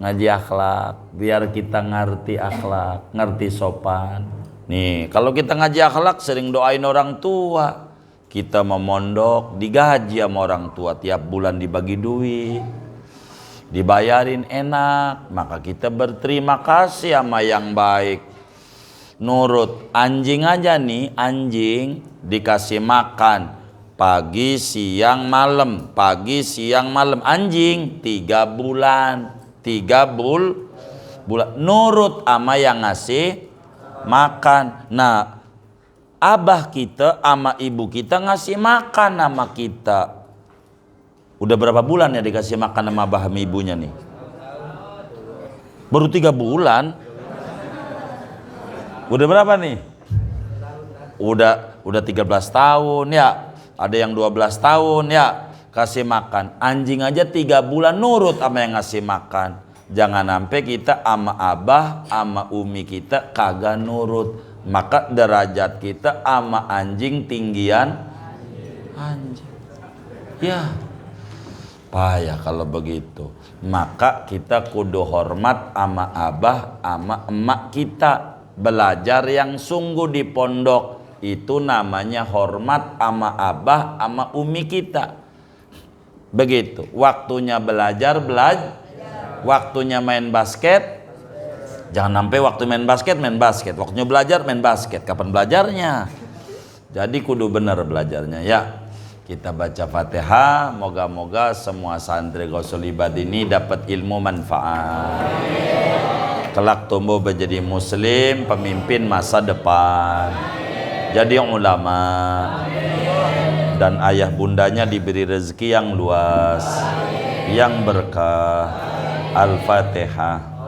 Ngaji akhlak biar kita ngerti akhlak, ngerti sopan. Nih, kalau kita ngaji akhlak sering doain orang tua. Kita memondok, digaji sama orang tua, tiap bulan dibagi duit. Dibayarin enak, maka kita berterima kasih sama yang baik. Nurut anjing aja nih, anjing dikasih makan pagi, siang, malam, pagi, siang, malam. Anjing 3 bulan. 3 bulan nurut ama yang ngasih makan. Nah, abah kita ama ibu kita ngasih makan sama kita. Udah berapa bulan ya dikasih makan sama abah sama ibunya nih? Baru 3 bulan. Udah berapa nih? Udah 13 tahun ya. Ada yang 12 tahun ya. Kasih makan. Anjing aja 3 bulan nurut sama yang ngasih makan. Jangan sampai kita ama abah ama umi kita kagak nurut. Maka derajat kita ama anjing tinggian anjing. Ya payah kalau begitu. Maka kita kudu hormat ama abah ama emak kita. Belajar yang sungguh di pondok. Itu namanya hormat ama abah ama umi kita. Begitu, waktunya belajar, waktunya main basket. Jangan sampai waktu main basket, waktunya belajar, main basket. Kapan belajarnya? Jadi kudu benar belajarnya ya. Kita baca Fatihah, moga-moga semua santri Gausul Ibad ini dapat ilmu manfaat. Kelak tumbuh menjadi muslim, pemimpin masa depan. Jadi ulama. Dan ayah bundanya diberi rezeki yang luas, yang berkah. Al-Fatihah.